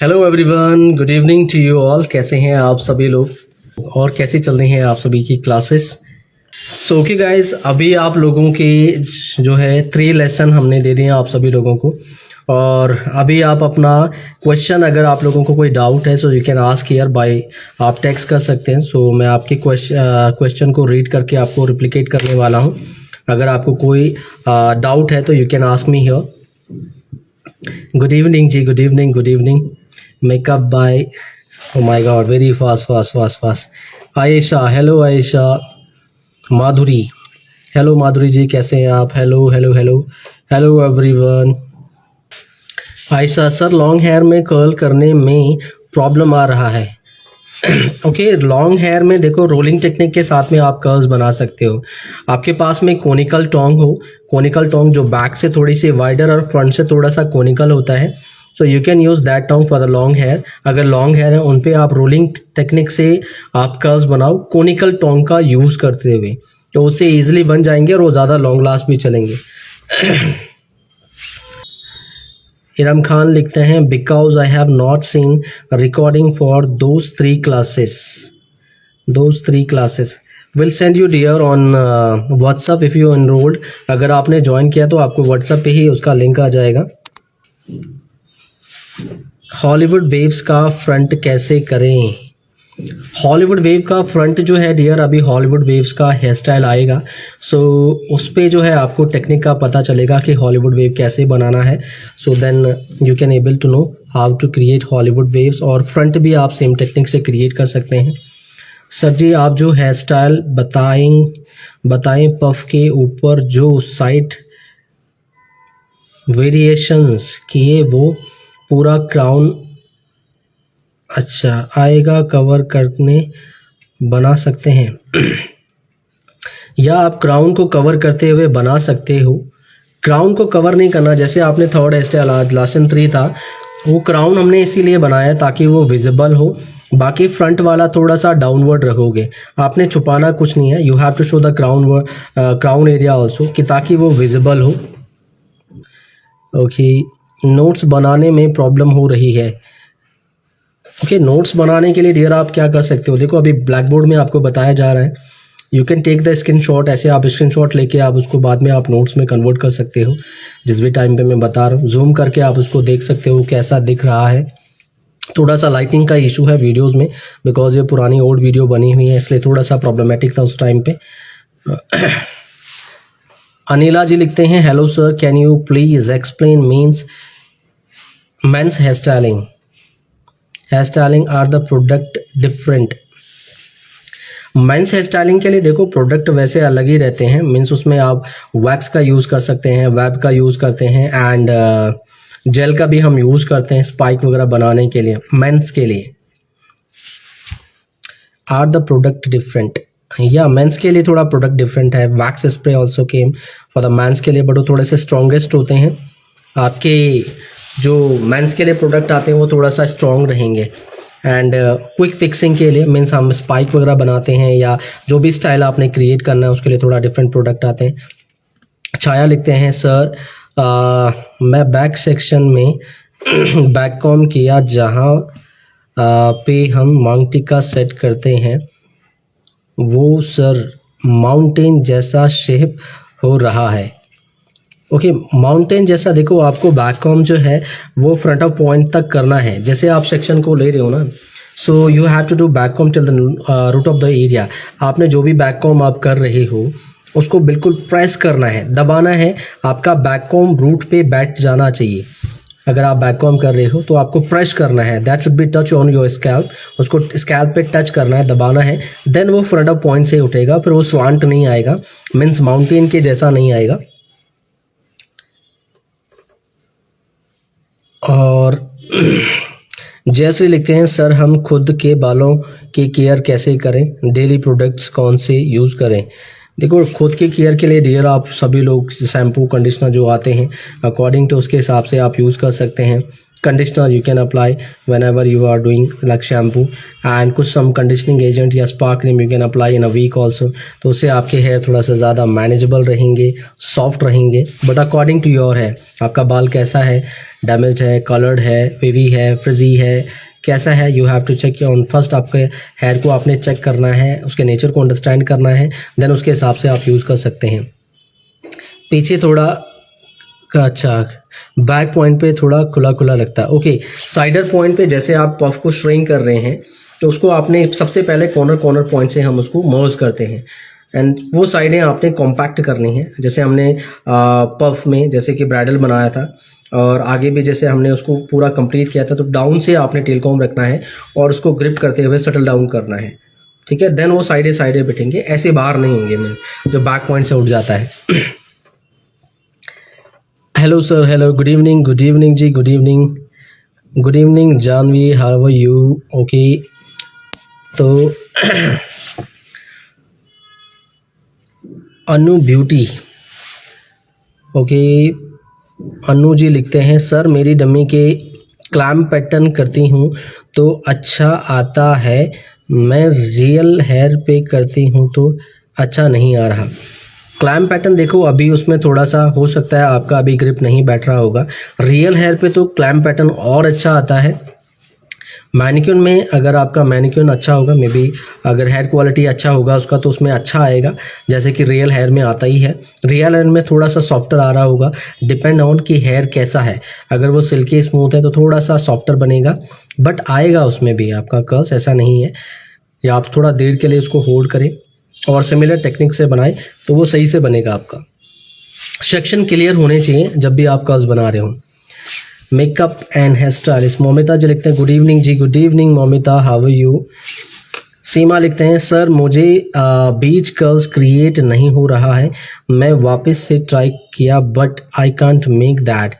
Hello everyone, good evening to you all. कैसे हैं आप सभी लोग और कैसे चल रही हैं आप सभी की क्लासेस। सो ओके गाइस, अभी आप लोगों के जो है 3 लेसन हमने दे दिए आप सभी लोगों को। और अभी आप अपना क्वेश्चन, अगर आप लोगों को कोई डाउट है so you can ask here bye, आप टेक्स्ट कर सकते हैं। सो मैं आपके क्वेश्चन को रीड करके आपको रिप्लिकेट करने वाला हूँ। अगर आपको कोई डाउट है तो you can ask me here. Good evening ji, good evening, good evening. Makeup by, oh my God, very fast. Ayesha, hello Ayesha. Madhuri, hello Madhuri ji, कैसे हैं आप? Hello hello hello hello everyone. Ayesha, sir long hair में कर्ल करने में प्रॉब्लम आ रहा है। ओके, लॉन्ग हेयर में देखो, रोलिंग टेक्निक के साथ में आप कर्ल्स बना सकते हो। आपके पास में कोनिकल टोंग हो, कोनिकल टोंग जो बैक से थोड़ी सी वाइडर और फ्रंट से थोड़ा सा कोनिकल होता है, so you can use that tong for the long hair. अगर लॉन्ग हेयर है उन पे आप रोलिंग टेक्निक से आप कर्ल्स बनाओ कोनिकल टोंग का यूज़ करते हुए, तो उससे ईजिली बन जाएंगे और वो ज़्यादा लॉन्ग लास्ट भी चलेंगे। इरम खान लिखते हैं, because I have not seen recording for those 3 classes will send you dear on WhatsApp if you enrolled. अगर आपने ज्वाइन किया तो आपको व्हाट्सअप पे ही उसका लिंक आ जाएगा। हॉलीवुड वेव्स का फ्रंट कैसे करें? हॉलीवुड वेव का फ्रंट जो है डियर, अभी हॉलीवुड वेव्स का हेयर स्टाइल आएगा, सो उस पे जो है आपको टेक्निक का पता चलेगा कि हॉलीवुड वेव कैसे बनाना है। So then you can able to know how to create Hollywood waves, और फ्रंट भी आप सेम टेक्निक से क्रिएट कर सकते हैं। सर जी, आप जो हेयर स्टाइल बताएं पफ के ऊपर जो साइड वेरिएशंस किए वो पूरा क्राउन अच्छा आएगा कवर करने बना सकते हैं। या आप क्राउन को कवर करते हुए बना सकते हो। क्राउन को कवर नहीं करना, जैसे आपने थर्ड हेयर स्टाइल लेसन 3 था, वो क्राउन हमने इसीलिए बनाया ताकि वो विजिबल हो। बाकी फ्रंट वाला थोड़ा सा डाउनवर्ड रखोगे, आपने छुपाना कुछ नहीं है। You have to show the crown area also, कि ताकि वो विजिबल हो। ओके, नोट्स बनाने में प्रॉब्लम हो रही है। ओके, नोट्स बनाने के लिए डियर आप क्या कर सकते हो, देखो अभी ब्लैक बोर्ड में आपको बताया जा रहा है, you can take the screenshot. ऐसे आप स्क्रीनशॉट लेके आप उसको बाद में आप नोट्स में कन्वर्ट कर सकते हो। जिस भी टाइम पे मैं बता रहा हूँ, जूम करके आप उसको देख सकते हो कैसा दिख रहा है। थोड़ा सा लाइटिंग का इशू है वीडियोज़ में, बिकॉज ये पुरानी ओल्ड वीडियो बनी हुई है, इसलिए थोड़ा सा प्रॉब्लमेटिक था उस टाइम पे। अनिला जी लिखते हैं, hello sir, can you please explain means men's hair styling are the product different? Men's hair styling के लिए देखो प्रोडक्ट वैसे अलग ही रहते हैं। मीन्स उसमें आप वैक्स का यूज़ कर सकते हैं, वेब का यूज़ करते हैं, एंड जेल का भी हम यूज़ करते हैं स्पाइक वगैरह बनाने के लिए। मेंस के लिए आर द प्रोडक्ट डिफरेंट, या मेंस के लिए थोड़ा प्रोडक्ट डिफरेंट है। Wax spray also came for the men's के लिए, बट वो थोड़े से स्ट्रॉन्गेस्ट होते हैं। आपके जो मेंस के लिए प्रोडक्ट आते हैं वो थोड़ा सा स्ट्रॉन्ग रहेंगे। एंड क्विक फिक्सिंग के लिए मीन्स हम स्पाइक वगैरह बनाते हैं, या जो भी स्टाइल आपने क्रिएट करना है उसके लिए थोड़ा डिफरेंट प्रोडक्ट आते हैं। छाया लिखते हैं, सर मैं बैक सेक्शन में बैक कॉम किया, जहाँ पे हम मांग टिक्का सेट करते हैं, वो सर माउंटेन जैसा शेप हो रहा है। ओके, माउंटेन जैसा देखो, आपको बैक कॉम जो है वो फ्रंट ऑफ पॉइंट तक करना है। जैसे आप सेक्शन को ले रहे हो ना, so you have to do back comb till the root of the area. आपने जो भी बैक कॉम आप कर रहे हो उसको बिल्कुल प्रेस करना है, दबाना है। आपका बैक कॉम रूट पे बैठ जाना चाहिए। अगर आप बैक कॉम कर रहे हो तो आपको प्रेस करना है, that should be touch on your scalp. उसको स्कैल्प पे टच करना है, दबाना है, देन वो फ्रंट ऑफ पॉइंट से उठेगा। फिर वो स्लांट नहीं आएगा, मीन्स माउंटेन के जैसा नहीं आएगा। और जैसे लिखते हैं, सर हम खुद के बालों की केयर कैसे करें, डेली प्रोडक्ट्स कौन से यूज़ करें? देखो, खुद की केयर के लिए डियर आप सभी लोग शैम्पू कंडीशनर जो आते हैं अकॉर्डिंग टू उसके हिसाब से आप यूज़ कर सकते हैं। Conditioner you can apply whenever you are doing like shampoo, and कुछ सम कंडीशनिंग एजेंट या spa cream you can apply in a week also. तो उससे आपके हेयर थोड़ा सा ज़्यादा मैनेजेबल रहेंगे, सॉफ्ट रहेंगे। But according to your hair, आपका बाल कैसा है, डैमेज है, कलर्ड है, वेवी है, फ्रिजी है, कैसा है, you have to check on first. आपके हेयर को आपने चेक करना है, उसके नेचर को अंडरस्टैंड करना है, देन उसके हिसाब से आप यूज़ कर सकते हैं। पीछे थोड़ा अच्छा बैक पॉइंट पे थोड़ा खुला खुला लगता है। ओके, साइडर पॉइंट पे जैसे आप पफ को श्रिंक कर रहे हैं तो उसको आपने सबसे पहले कॉर्नर पॉइंट से हम उसको मर्ज करते हैं एंड वो साइडें आपने कॉम्पैक्ट करनी है। जैसे हमने पफ में जैसे कि ब्राइडल बनाया था और आगे भी जैसे हमने उसको पूरा कंप्लीट किया था, तो डाउन से आपने टेल कॉम रखना है और उसको ग्रिप करते हुए सेटल डाउन करना है, ठीक है। देन वो साइडें बैठेंगे, ऐसे बाहर नहीं होंगे में जो बैक पॉइंट से उठ जाता है। Hello sir, hello, good evening ji, good evening Janvi, how are you? Okay, तो अनु ब्यूटी, ओके, अनु जी लिखते हैं सर मेरी डमी के क्लैम्प पैटर्न करती हूँ तो अच्छा आता है, मैं रियल हेयर पे करती हूँ तो अच्छा नहीं आ रहा। क्लैम्प पैटर्न देखो अभी उसमें थोड़ा सा हो सकता है आपका अभी ग्रिप नहीं बैठ रहा होगा। रियल हेयर पे तो क्लैम्प पैटर्न और अच्छा आता है। मैनिक्यून में अगर आपका मैनिक्यून अच्छा होगा, मे बी अगर हेयर क्वालिटी अच्छा होगा उसका तो उसमें अच्छा आएगा, जैसे कि रियल हेयर में आता ही है। रियल हेयर में थोड़ा सा सॉफ्टर आ रहा होगा, डिपेंड ऑन कि हेयर कैसा है। अगर वो सिल्की स्मूथ है तो थोड़ा सा सॉफ्टर बनेगा, बट आएगा उसमें भी आपका कर्ल्स, ऐसा नहीं है। या आप थोड़ा देर के लिए उसको होल्ड करें और सिमिलर टेक्निक से बनाएं तो वो सही से बनेगा। आपका सेक्शन क्लियर होने चाहिए जब भी आप कर्ल्स बना रहे हो। Makeup and hair stylist Momita ji लिखते हैं good evening ji, good evening Momita, how are you? Seema लिखते हैं सर मुझे बीच कर्ल्स क्रिएट नहीं हो रहा है, मैं वापस से ट्राई किया but I can't make that.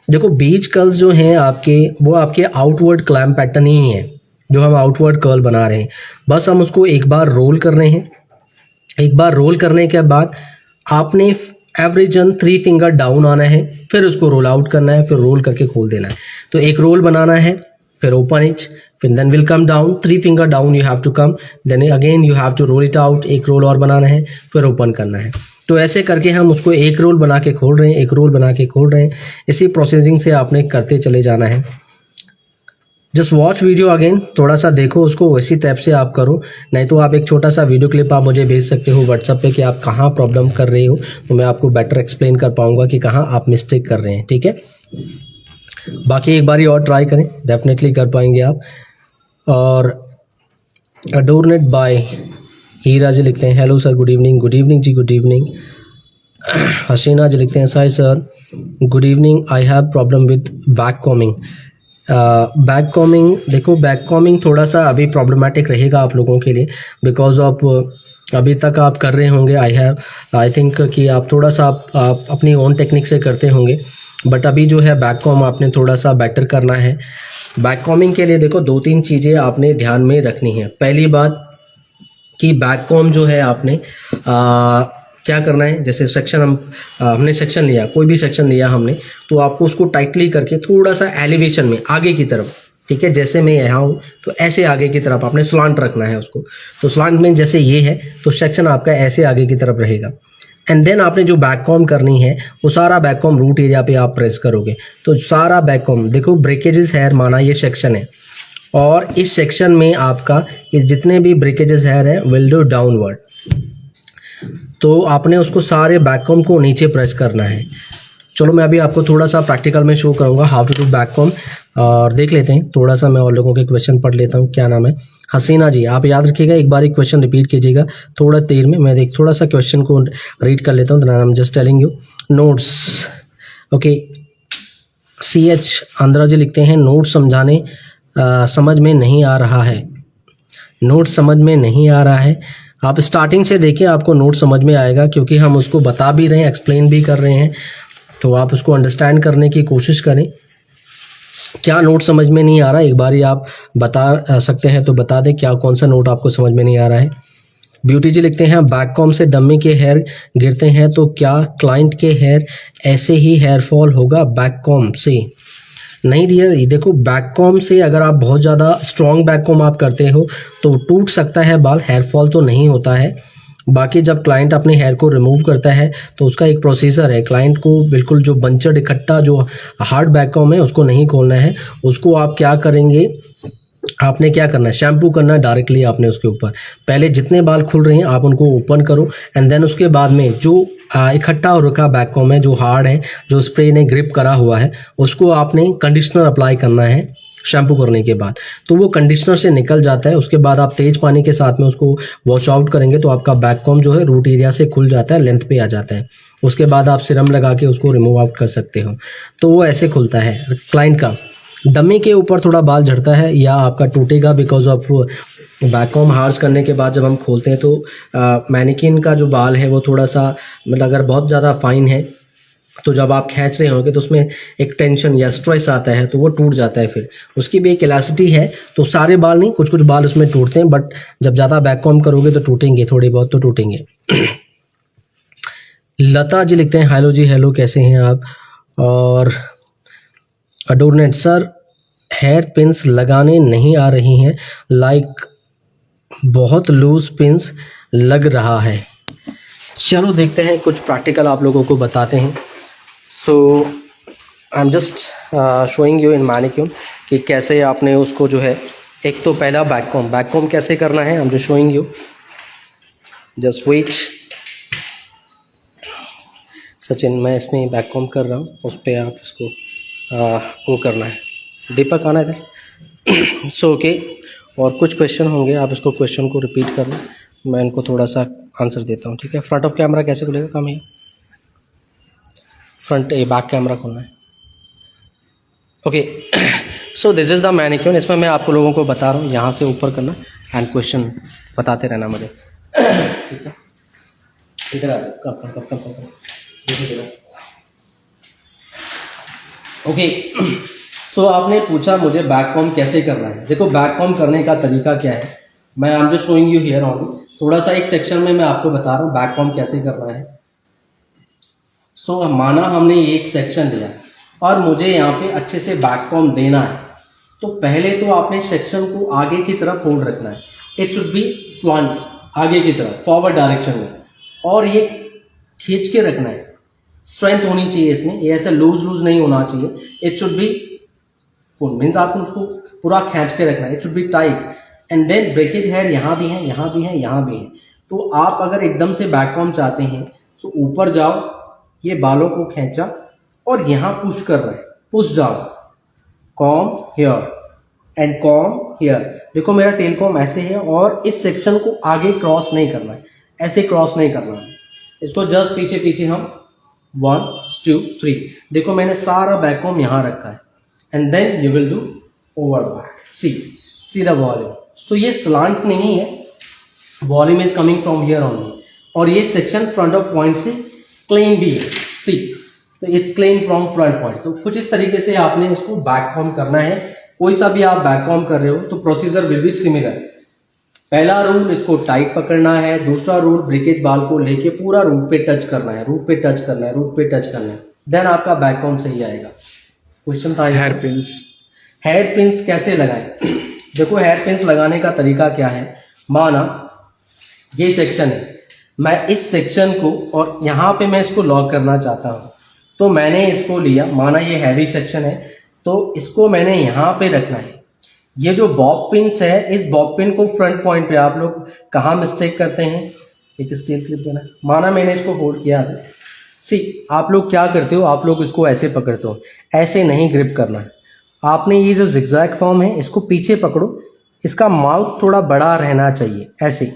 देखो बीच कर्ल्स जो हैं आपके, वो आपके आउटवर्ड क्लैम्प पैटर्न ही है जो हम आउटवर्ड कर्ल बना रहे हैं। बस हम उसको एक बार रोल कर रहे हैं। एक बार रोल करने के बाद आपने एवरेजन 3 फिंगर डाउन आना है, फिर उसको रोल आउट करना है, फिर रोल करके खोल देना है। तो एक रोल बनाना है, फिर ओपन इट, फिर then will come down, 3 finger down you have to come, then again you have to roll it out. एक रोल और बनाना है, फिर ओपन करना है। तो ऐसे करके हम उसको एक रोल बना के खोल रहे हैं, एक रोल बना के खोल रहे हैं। इसी प्रोसेसिंग से आपने करते चले जाना है। जस्ट वॉच वीडियो अगेन, थोड़ा सा देखो उसको, वैसी टाइप से आप करो। नहीं तो आप एक छोटा सा वीडियो क्लिप आप मुझे भेज सकते हो व्हाट्सएप पे कि आप कहाँ प्रॉब्लम कर रहे हो, तो मैं आपको बेटर एक्सप्लेन कर पाऊँगा कि कहाँ आप मिस्टेक कर रहे हैं, ठीक है। बाकी एक बारी और ट्राई करें, डेफिनेटली कर पाएंगे आप। और अडोरनेट बाय हीरा जी लिखते हैं hello sir, good evening ji, good evening. हसीना जी लिखते हैं Sai sir good evening, I have problem with back combing. Back combing, देखो बैक कॉमिंग थोड़ा सा अभी प्रॉब्लमेटिक रहेगा आप लोगों के लिए, बिकॉज ऑफ अभी तक आप कर रहे होंगे, आई थिंक कि आप थोड़ा सा आप अपनी ओन टेक्निक से करते होंगे, बट अभी जो है बैक कॉम आपने थोड़ा सा बेटर करना है। बैक कॉमिंग के लिए देखो 2-3 चीज़ें आपने ध्यान में रखनी है। पहली बात कि बैक कॉम जो है आपने क्या करना है, जैसे सेक्शन हमने सेक्शन लिया, कोई भी सेक्शन लिया हमने, तो आपको उसको टाइटली करके थोड़ा सा एलिवेशन में आगे की तरफ, ठीक है, जैसे मैं यहाँ हूँ तो ऐसे आगे की तरफ आपने स्लांट रखना है उसको। तो स्लांट में जैसे ये है तो सेक्शन आपका ऐसे आगे की तरफ रहेगा। एंड देन आपने जो बैक कॉम करनी है वो सारा बैक कॉम रूट एरिया पे आप प्रेस करोगे तो सारा बैक कॉम, देखो ब्रेकेजेस हेयर माना ये सेक्शन है, और इस सेक्शन में आपका इस जितने भी ब्रेकेजेस हेयर है विल डू डाउनवर्ड। तो आपने उसको सारे बैक कॉम को नीचे प्रेस करना है। चलो मैं अभी आपको थोड़ा सा प्रैक्टिकल में शो करूँगा how to do back comb, और देख लेते हैं थोड़ा सा। मैं और लोगों के क्वेश्चन पढ़ लेता हूँ। क्या नाम है? हसीना जी, आप याद रखिएगा, एक बार एक क्वेश्चन रिपीट कीजिएगा थोड़ा देर में। मैं एक थोड़ा सा क्वेश्चन को रीड कर लेता हूँ, I am just telling you notes. Okay, CH Andhra ji लिखते हैं नोट समझाने समझ में नहीं आ रहा है, नोट समझ में नहीं आ रहा है। आप स्टार्टिंग से देखिए, आपको नोट समझ में आएगा, क्योंकि हम उसको बता भी रहे हैं, एक्सप्लेन भी कर रहे हैं, तो आप उसको अंडरस्टैंड करने की कोशिश करें। क्या नोट समझ में नहीं आ रहा है, एक बार आप बता सकते हैं तो बता दें क्या कौन सा नोट आपको समझ में नहीं आ रहा है। ब्यूटी जी लिखते हैं बैक कॉम से डम्मी के हेयर गिरते हैं तो क्या क्लाइंट के हेयर ऐसे ही हेयर फॉल होगा बैक कॉम से? नहीं डियर, देखो बैक कॉम से अगर आप बहुत ज़्यादा स्ट्रॉन्ग बैक कॉम आप करते हो तो टूट सकता है बाल, हेयर फॉल तो नहीं होता है। बाकी जब क्लाइंट अपने हेयर को रिमूव करता है तो उसका एक प्रोसीजर है। क्लाइंट को बिल्कुल जो बंचड इकट्ठा जो हार्ड बैककॉम है उसको नहीं खोलना है। उसको आप क्या करेंगे, आपने क्या करना है, शैम्पू करना है डायरेक्टली आपने उसके ऊपर। पहले जितने बाल खुल रहे हैं आप उनको ओपन करो एंड देन उसके बाद में जो इकट्ठा और रुका बैककॉम है, जो हार्ड है, जो स्प्रे ने ग्रिप करा हुआ है, उसको आपने कंडीशनर अप्लाई करना है शैम्पू करने के बाद। तो वो कंडीशनर से निकल जाता है। उसके बाद आप तेज पानी के साथ में उसको वॉश आउट करेंगे तो आपका बैककॉम जो है रूट एरिया से खुल जाता है, लेंथ पे आ जाता है। उसके बाद आप सिरम लगा के उसको रिमूव आउट कर सकते हो। तो वो ऐसे खुलता है। क्लाइंट का डमी के ऊपर थोड़ा बाल झड़ता है या आपका टूटेगा बिकॉज ऑफ बैककॉम हार्स करने के बाद जब हम खोलते हैं तो मैनिकिन का जो बाल है वो थोड़ा सा मतलब अगर बहुत ज़्यादा फाइन है तो जब आप खींच रहे होंगे तो उसमें एक टेंशन या स्ट्रेस आता है तो वो टूट जाता है। फिर उसकी भी एक इलास्टिसिटी है, तो सारे बाल नहीं, कुछ कुछ बाल उसमें टूटते हैं, बट जब ज़्यादा बैककॉम करोगे तो टूटेंगे, थोड़े बहुत तो टूटेंगे। लता जी लिखते हैं हेलो जी, हेलो कैसे हैं आप। और अडोरनेट सर हेयर पिन्स लगाने नहीं आ रही हैं, लाइक बहुत लूज पिन्स लग रहा है। चलो देखते हैं, कुछ प्रैक्टिकल आप लोगों को बताते हैं। So I am just showing you in manicure कि कैसे आपने उसको जो है, एक तो पहला बैककॉम कैसे करना है। I am just showing you, just wait. Sachin मैं इसमें बैककॉम कर रहा हूँ, उस पर आप इसको वो करना है। दीपक आना इधर। सो ओके, और कुछ क्वेश्चन होंगे, आप इसको क्वेश्चन को रिपीट करना, मैं इनको थोड़ा सा आंसर देता हूँ, ठीक है। फ्रंट ऑफ कैमरा कैसे खुलेगा, काम है फ्रंट बैक कैमरा खोलना है। Okay, so this is the manicure. इसमें मैं आपको लोगों को बता रहा हूँ, यहाँ से ऊपर करना एंड क्वेश्चन बताते रहना मुझे, ठीक है। इधर आ जाओ, कम ओके। सो आपने पूछा मुझे बैककॉम कैसे करना है। देखो बैककॉम करने का तरीका क्या है, मैं आई am just showing you here only. थोड़ा सा एक सेक्शन में मैं आपको बता रहा हूँ बैककॉम कैसे करना है। सो माना हमने ये एक सेक्शन लिया और मुझे यहाँ पे अच्छे से बैककॉम देना है, तो पहले तो आपने सेक्शन को आगे की तरफ फोल्ड रखना है। इट शुड बी स्लांट, आगे की तरफ फॉरवर्ड डायरेक्शन में, और ये खींच के रखना है। स्ट्रेंथ होनी चाहिए इसमें, ये ऐसा लूज नहीं होना चाहिए। It should be pull, means आपको उसको पूरा खींच के रखना है। It should be tight and then breakage hair यहाँ भी है, यहाँ भी है, यहाँ भी है। तो आप अगर एकदम से बैककॉम चाहते हैं तो ऊपर जाओ, ये बालों को खींचा और यहाँ पुश कर रहे हैं, पुश जाओ, com here and com here. देखो मेरा टेल कॉम ऐसे है और इस सेक्शन को आगे क्रॉस नहीं करना है, ऐसे क्रॉस नहीं करना है। इसको जस्ट पीछे पीछे हम 1 2 3, देखो मैंने सारा बैककॉम यहाँ रखा है and then you will do over back. See the volume. So ये स्लांट नहीं है, volume is coming from here only, और ये सेक्शन फ्रंट ऑफ पॉइंट से क्लीन भी है। सी, तो it's clean from front point. तो कुछ इस तरीके से आपने इसको बैककॉम करना है। कोई सा भी आप बैककॉम कर रहे हो तो प्रोसीजर विल बी सिमिलर। पहला रूल, इसको टाइट पकड़ना है। दूसरा रूल, ब्रेकेज बाल को लेके पूरा रूट पे टच करना है, रूट पे टच करना है, रूट पे टच करना है, देन आपका बैककॉम सही आएगा। क्वेश्चन था हेयर पिन्स कैसे लगाएं। देखो हेयर पिन्स लगाने का तरीका क्या है। माना ये सेक्शन है, मैं इस सेक्शन को और यहाँ पे मैं इसको लॉक करना चाहता हूँ, तो मैंने इसको लिया। माना ये हैवी सेक्शन है तो इसको मैंने यहाँ पे रखना है। ये जो बॉब पिन्स है, इस बॉब पिन को फ्रंट पॉइंट पे, आप लोग कहाँ मिस्टेक करते हैं, एक स्टील क्लिप देना। माना मैंने इसको होल्ड किया अभी। सी, आप लोग क्या करते हो, आप लोग इसको ऐसे पकड़ते हो, ऐसे नहीं ग्रिप करना है आपने। ये जो जिगजैग फॉर्म है इसको पीछे पकड़ो, इसका माउथ थोड़ा बड़ा रहना चाहिए, ऐसे।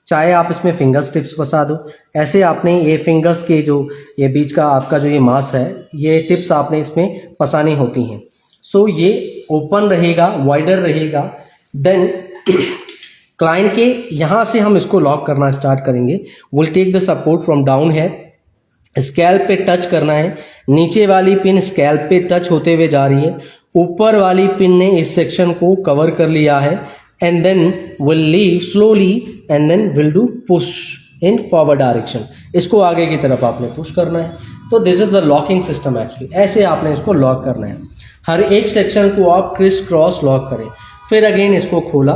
चाहे आप इसमें फिंगर्स टिप्स फंसा दो, ऐसे आपने ये फिंगर्स के जो ये बीच का आपका जो ये मांस है, ये टिप्स आपने इसमें फंसानी होती हैं। सो ये ओपन रहेगा, वाइडर रहेगा। देन क्लाइंट के यहाँ से हम इसको लॉक करना स्टार्ट करेंगे। Will take the support from down है, स्कैल्प पे टच करना है। नीचे वाली पिन स्कैल्प पे टच होते हुए जा रही है, ऊपर वाली पिन ने इस सेक्शन को कवर कर लिया है and then will leave slowly and then will do push in forward direction. इसको आगे की तरफ आपने पुश करना है। तो this is the locking system actually, ऐसे आपने इसको लॉक करना है। हर एक सेक्शन को आप क्रिस क्रॉस लॉक करें, फिर अगेन इसको खोला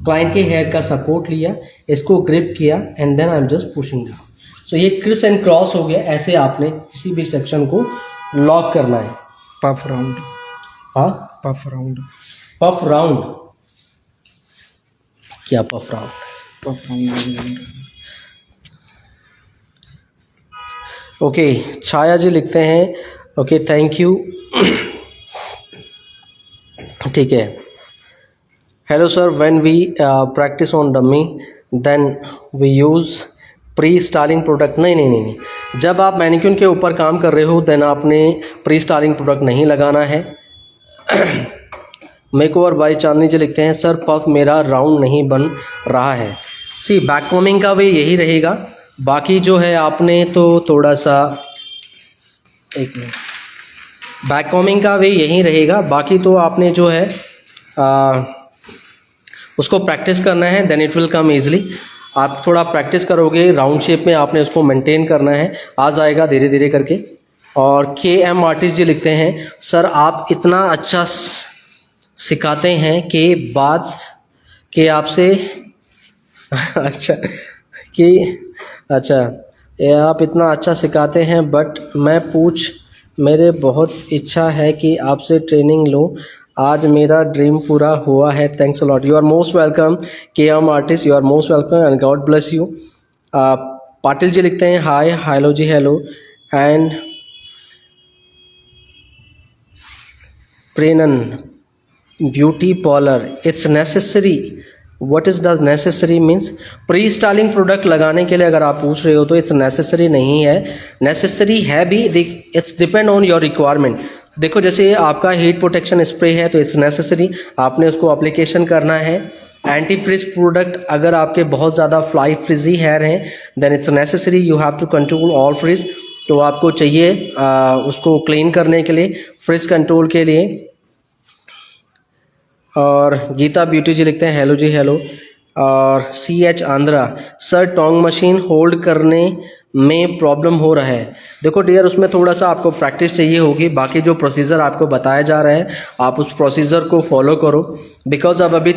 क्लाइंट के हेयर का सपोर्ट लिया, इसको ग्रिप किया and then I am just pushing down. So ये क्रिस एंड क्रॉस हो गया। ऐसे आपने किसी भी सेक्शन को लॉक करना है। पफ राउंड, हाँ पफ राउंड, पफ राउंड, क्या puff round? Puff round. Okay, Chhaya ji लिखते हैं ओके थैंक यू। ठीक है। Hello sir, when we practice on dummy then we use pre styling product. नहीं नहीं नहीं नहीं, जब आप मैनिक्यून के ऊपर काम कर रहे हो देन आपने प्री स्टाइलिंग प्रोडक्ट नहीं लगाना है। मेकओवर बाय चांदनी जी लिखते हैं सर पफ मेरा राउंड नहीं बन रहा है। सी बैक कॉमिंग का वे यही रहेगा, बाकी जो है आपने तो थोड़ा सा, एक मिनट, बैक कॉमिंग का वे यही रहेगा, बाकी तो आपने जो है उसको प्रैक्टिस करना है, then it will come easily. आप थोड़ा प्रैक्टिस करोगे, राउंड शेप में आपने उसको मेंटेन करना है, आ जाएगा धीरे धीरे करके। और KM आर्टिस्ट जी लिखते हैं सर आप इतना अच्छा सिखाते हैं कि बात कि आपसे अच्छा कि अच्छा ये आप इतना अच्छा सिखाते हैं बट मैं मेरे बहुत इच्छा है कि आपसे ट्रेनिंग लूँ, आज मेरा ड्रीम पूरा हुआ है। Thanks a lot. You are most welcome KM artist, you are most welcome and God bless you. Patil ji लिखते हैं hi, hello ji hello and प्रेनन beauty parlour it's necessary. What is the necessary means? Pre styling product लगाने के लिए अगर आप पूछ रहे हो तो इट्स नेसेसरी नहीं है, नेसेसरी है भी, it's depend on your requirement. देखो जैसे आपका हीट प्रोटेक्शन स्प्रे है तो इट्स नेसेसरी, आपने उसको अप्लीकेशन करना है। एंटी फ्रिज प्रोडक्ट, अगर आपके बहुत ज़्यादा फ्लाई फ्रिजी हेयर हैं then it's necessary, you have to control all frizz. तो आपको चाहिए उसको क्लीन करने के लिए, फ्रिज कंट्रोल के लिए। और गीता ब्यूटी जी लिखते हैं हेलो जी हेलो। और CH Andhra sir tong machine hold करने में प्रॉब्लम हो रहा है। देखो डियर, उसमें थोड़ा सा आपको प्रैक्टिस चाहिए होगी, बाकी जो प्रोसीजर आपको बताया जा रहा है आप उस प्रोसीजर को फॉलो करो, बिकॉज अब अभी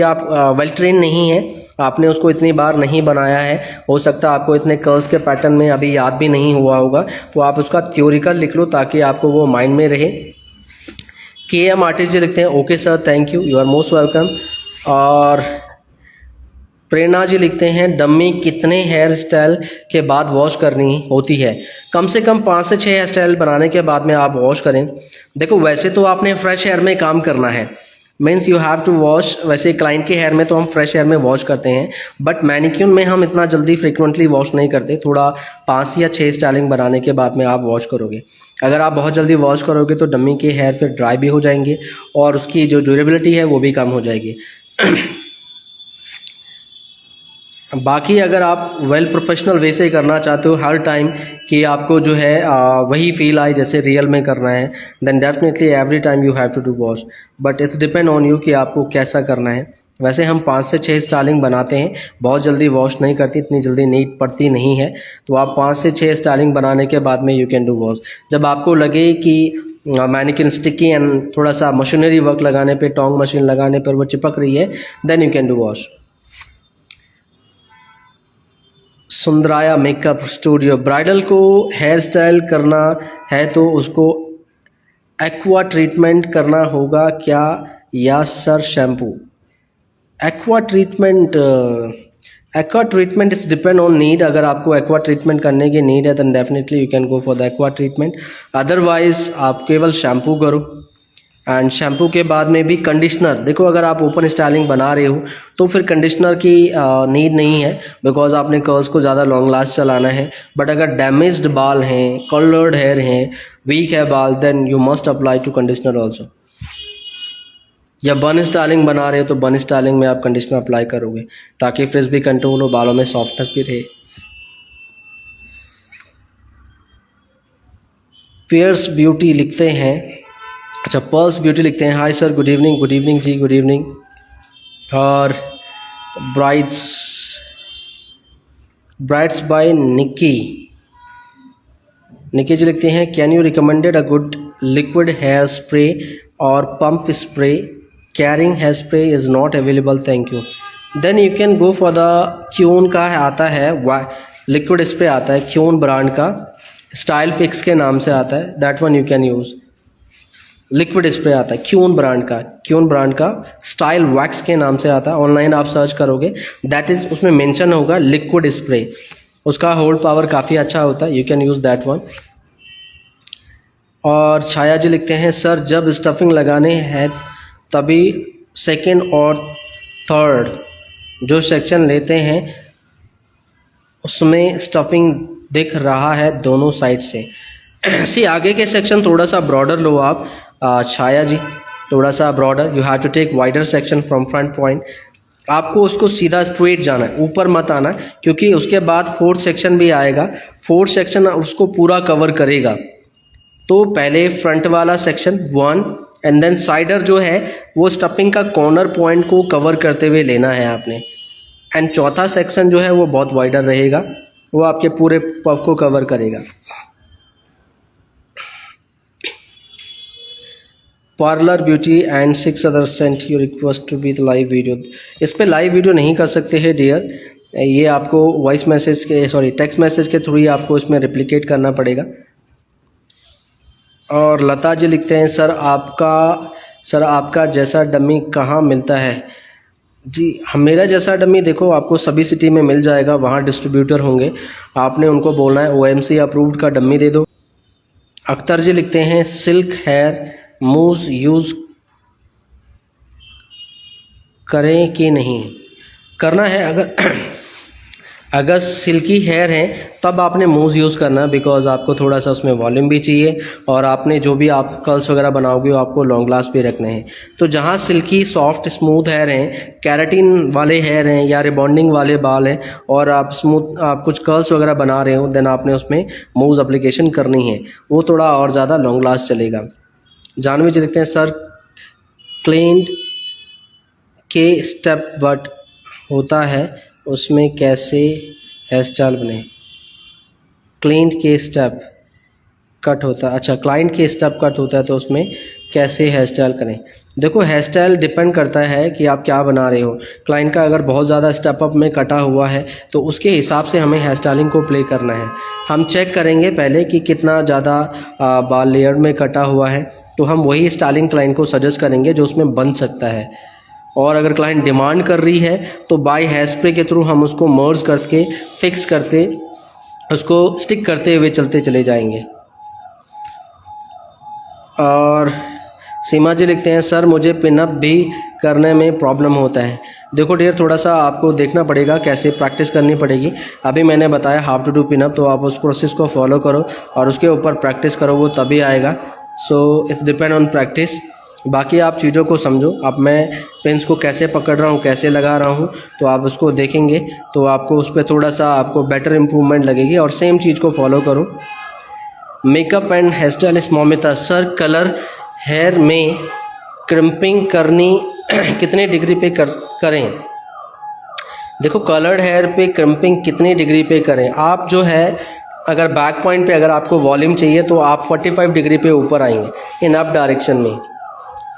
आप वेल ट्रेन नहीं है, आपने उसको इतनी बार नहीं बनाया है, हो सकता है आपको इतने कर्व्स के पैटर्न में अभी याद भी नहीं हुआ होगा, तो आप उसका थ्योरिकल लिख लो ताकि आपको वो माइंड में रहे। KM आर्टिस्ट जी लिखते हैं okay sir thank you, you are most welcome. और प्रेरणा जी लिखते हैं डम्मी कितने हेयर स्टाइल के बाद वॉश करनी होती है? कम से कम 5 से 6 हेयर स्टाइल बनाने के बाद में आप वॉश करें। देखो वैसे तो आपने फ्रेश हेयर में काम करना है, means you have to wash. वैसे क्लाइंट के हेयर में तो हम फ्रेश हेयर में वॉश करते हैं, बट मैनिक्यून में हम इतना जल्दी फ्रिक्वेंटली वॉश नहीं करते, थोड़ा 5 या 6 स्टाइलिंग बनाने के बाद में आप वॉश करोगे। अगर आप बहुत जल्दी वॉश करोगे तो डम्मी के हेयर फिर ड्राई भी हो जाएंगे और उसकी जो ड्यूरेबिलिटी है वो भी कम हो जाएगी। बाकी अगर आप वेल प्रोफेशनल वे से करना चाहते हो हर टाइम कि आपको जो है वही फील आए जैसे रियल में करना है, then definitely every time you have to do wash, but it's depend on you कि आपको कैसा करना है। वैसे हम 5 से 6 स्टाइलिंग बनाते हैं, बहुत जल्दी वॉश नहीं करती, इतनी जल्दी नीट पड़ती नहीं है, तो आप 5 से 6 स्टाइलिंग बनाने के बाद में यू कैन डू वॉश। जब आपको लगे कि मैनिक्यून स्टिकी एंड थोड़ा सा मशीनरी वर्क लगाने पे, टोंग मशीन लगाने पर वो चिपक रही है, then you can do wash. Sundaraya makeup studio, bridal को हेयर स्टाइल करना है तो उसको एक्वा ट्रीटमेंट करना होगा क्या या sir shampoo? Aqua treatment is depend on need. अगर आपको एक्वा ट्रीटमेंट करने की नीड है then definitely you can go for the aqua treatment, otherwise आप केवल शैम्पू करो। एंड शैम्पू के बाद में भी कंडीशनर, देखो अगर आप ओपन स्टाइलिंग बना रहे हो तो फिर कंडीशनर की नीड नहीं है, बिकॉज आपने कर्ल्स को ज़्यादा लॉन्ग लास्ट चलाना है। बट अगर डैमेज्ड बाल हैं, कलर्ड हेयर हैं, वीक है बाल, then you must apply to conditioner also. या बन स्टाइलिंग बना रहे हो तो बन स्टाइलिंग में आप कंडीशनर अप्लाई करोगे ताकि फ्रिज भी कंट्रोल हो, बालों में सॉफ्टनेस भी रहे। पियर्स ब्यूटी लिखते हैं, अच्छा पर्ल्स ब्यूटी लिखते हैं hi sir good evening ji, good evening. और ब्राइड्स बाय निक्की जी लिखते हैं can you recommended a good liquid hair spray और pump spray? Caring hair spray is not available, thank you. Then you can go for the queen का आता है, liquid spray आता है queen brand का, style fix के नाम से आता है, that one you can use. Liquid spray आता है क्यून ब्रांड का स्टाइल वैक्स के नाम से आता है, ऑनलाइन आप सर्च करोगे दैट इज़, उसमें मेंशन होगा लिक्विड स्प्रे, उसका होल्ड पावर काफ़ी अच्छा होता है, you can use that one. और छाया जी लिखते हैं सर जब स्टफिंग लगाने हैं तभी सेकंड और थर्ड जो सेक्शन लेते हैं उसमें स्टफिंग दिख रहा है दोनों साइड से। सी आगे के सेक्शन थोड़ा सा ब्रॉडर लो आप छाया जी, थोड़ा सा broader, you have to take wider section from front point. आपको उसको सीधा स्ट्रेट जाना है, ऊपर मत आना, क्योंकि उसके बाद फोर्थ सेक्शन भी आएगा, फोर्थ सेक्शन उसको पूरा कवर करेगा। तो पहले फ्रंट वाला सेक्शन 1 एंड देन साइडर जो है वो स्टफिंग का कॉर्नर पॉइंट को कवर करते हुए लेना है आपने, एंड चौथा सेक्शन जो है वो बहुत वाइडर रहेगा, वो आपके पूरे पफ को कवर करेगा। Parlour beauty and 6 other sent you request to be the live video. इस पे लाइव वीडियो नहीं कर सकते हैं डियर, ये आपको वॉइस मैसेज के टेक्स्ट मैसेज के थ्रू ही आपको इसमें रिप्लिकेट करना पड़ेगा। और लता जी लिखते हैं सर आपका जैसा डमी कहाँ मिलता है? जी मेरा जैसा डमी देखो आपको सभी सिटी में मिल जाएगा, वहाँ डिस्ट्रीब्यूटर होंगे, आपने उनको बोलना है OMC अप्रूव्ड का डमी दे दो। अख्तर जी लिखते हैं सिल्क हेयर मूव यूज़ करें कि नहीं? करना है, अगर सिल्की हेयर है तब आपने मूव यूज़ करना, बिकॉज आपको थोड़ा सा उसमें वॉल्यूम भी चाहिए, और आपने जो भी आप कर्ल्स वगैरह बनाओगे वो आपको लॉन्ग लास्ट पे रखने हैं। तो जहाँ सिल्की सॉफ्ट स्मूथ हेयर हैं, कैराटिन वाले हेयर हैं या रिबॉन्डिंग वाले बाल हैं, और आप कुछ कर्ल्स वगैरह बना रहे हो, देन आपने उसमें मूव एप्लीकेशन करनी है, वो थोड़ा और ज़्यादा लॉन्ग लास्ट चलेगा। जानवी जी लिखते हैं सर क्लेंड के स्टेप बट होता है उसमें कैसे हेयर स्टाइल बने? क्लाइंट के स्टेप कट होता है, अच्छा क्लाइंट के स्टेप कट होता है तो उसमें कैसे हेयर स्टाइल करें? देखो हेयर स्टाइल डिपेंड करता है कि आप क्या बना रहे हो। क्लाइंट का अगर बहुत ज़्यादा स्टेप अप में कटा हुआ है तो उसके हिसाब से हमें हेयर स्टाइलिंग को प्ले करना है। हम चेक करेंगे पहले कि कितना ज़्यादा बाल लेयर में कटा हुआ है, तो हम वही स्टाइलिंग क्लाइंट को सजेस्ट करेंगे जो उसमें बन सकता है। और अगर क्लाइंट डिमांड कर रही है तो बाय हेयर स्प्रे के थ्रू हम उसको मर्ज करके फिक्स करते, उसको स्टिक करते हुए चलते चले जाएंगे। और सीमा जी लिखते हैं सर मुझे पिनअप भी करने में प्रॉब्लम होता है। देखो डियर थोड़ा सा आपको देखना पड़ेगा, कैसे प्रैक्टिस करनी पड़ेगी। अभी मैंने बताया हाउ टू डू पिनअप, तो आप उस प्रोसेस को फॉलो करो और उसके ऊपर प्रैक्टिस करो, वो तभी आएगा। सो इट्स डिपेंड ऑन प्रैक्टिस। बाकी आप चीज़ों को समझो, अब मैं पेन्स को कैसे पकड़ रहा हूँ, कैसे लगा रहा हूँ, तो आप उसको देखेंगे तो आपको उस पर थोड़ा सा आपको बेटर इम्प्रूवमेंट लगेगी, और सेम चीज़ को फॉलो करो। Makeup and hair style Momita sir colour hair में क्रिम्पिंग करनी कितने डिग्री पे करें? देखो कलर्ड हेयर पे क्रिम्पिंग कितनी डिग्री पे करें? आप जो है अगर बैक पॉइंट पे अगर आपको वॉल्यूम चाहिए तो आप 45 डिग्री पे ऊपर आएंगे इन अप डायरेक्शन में,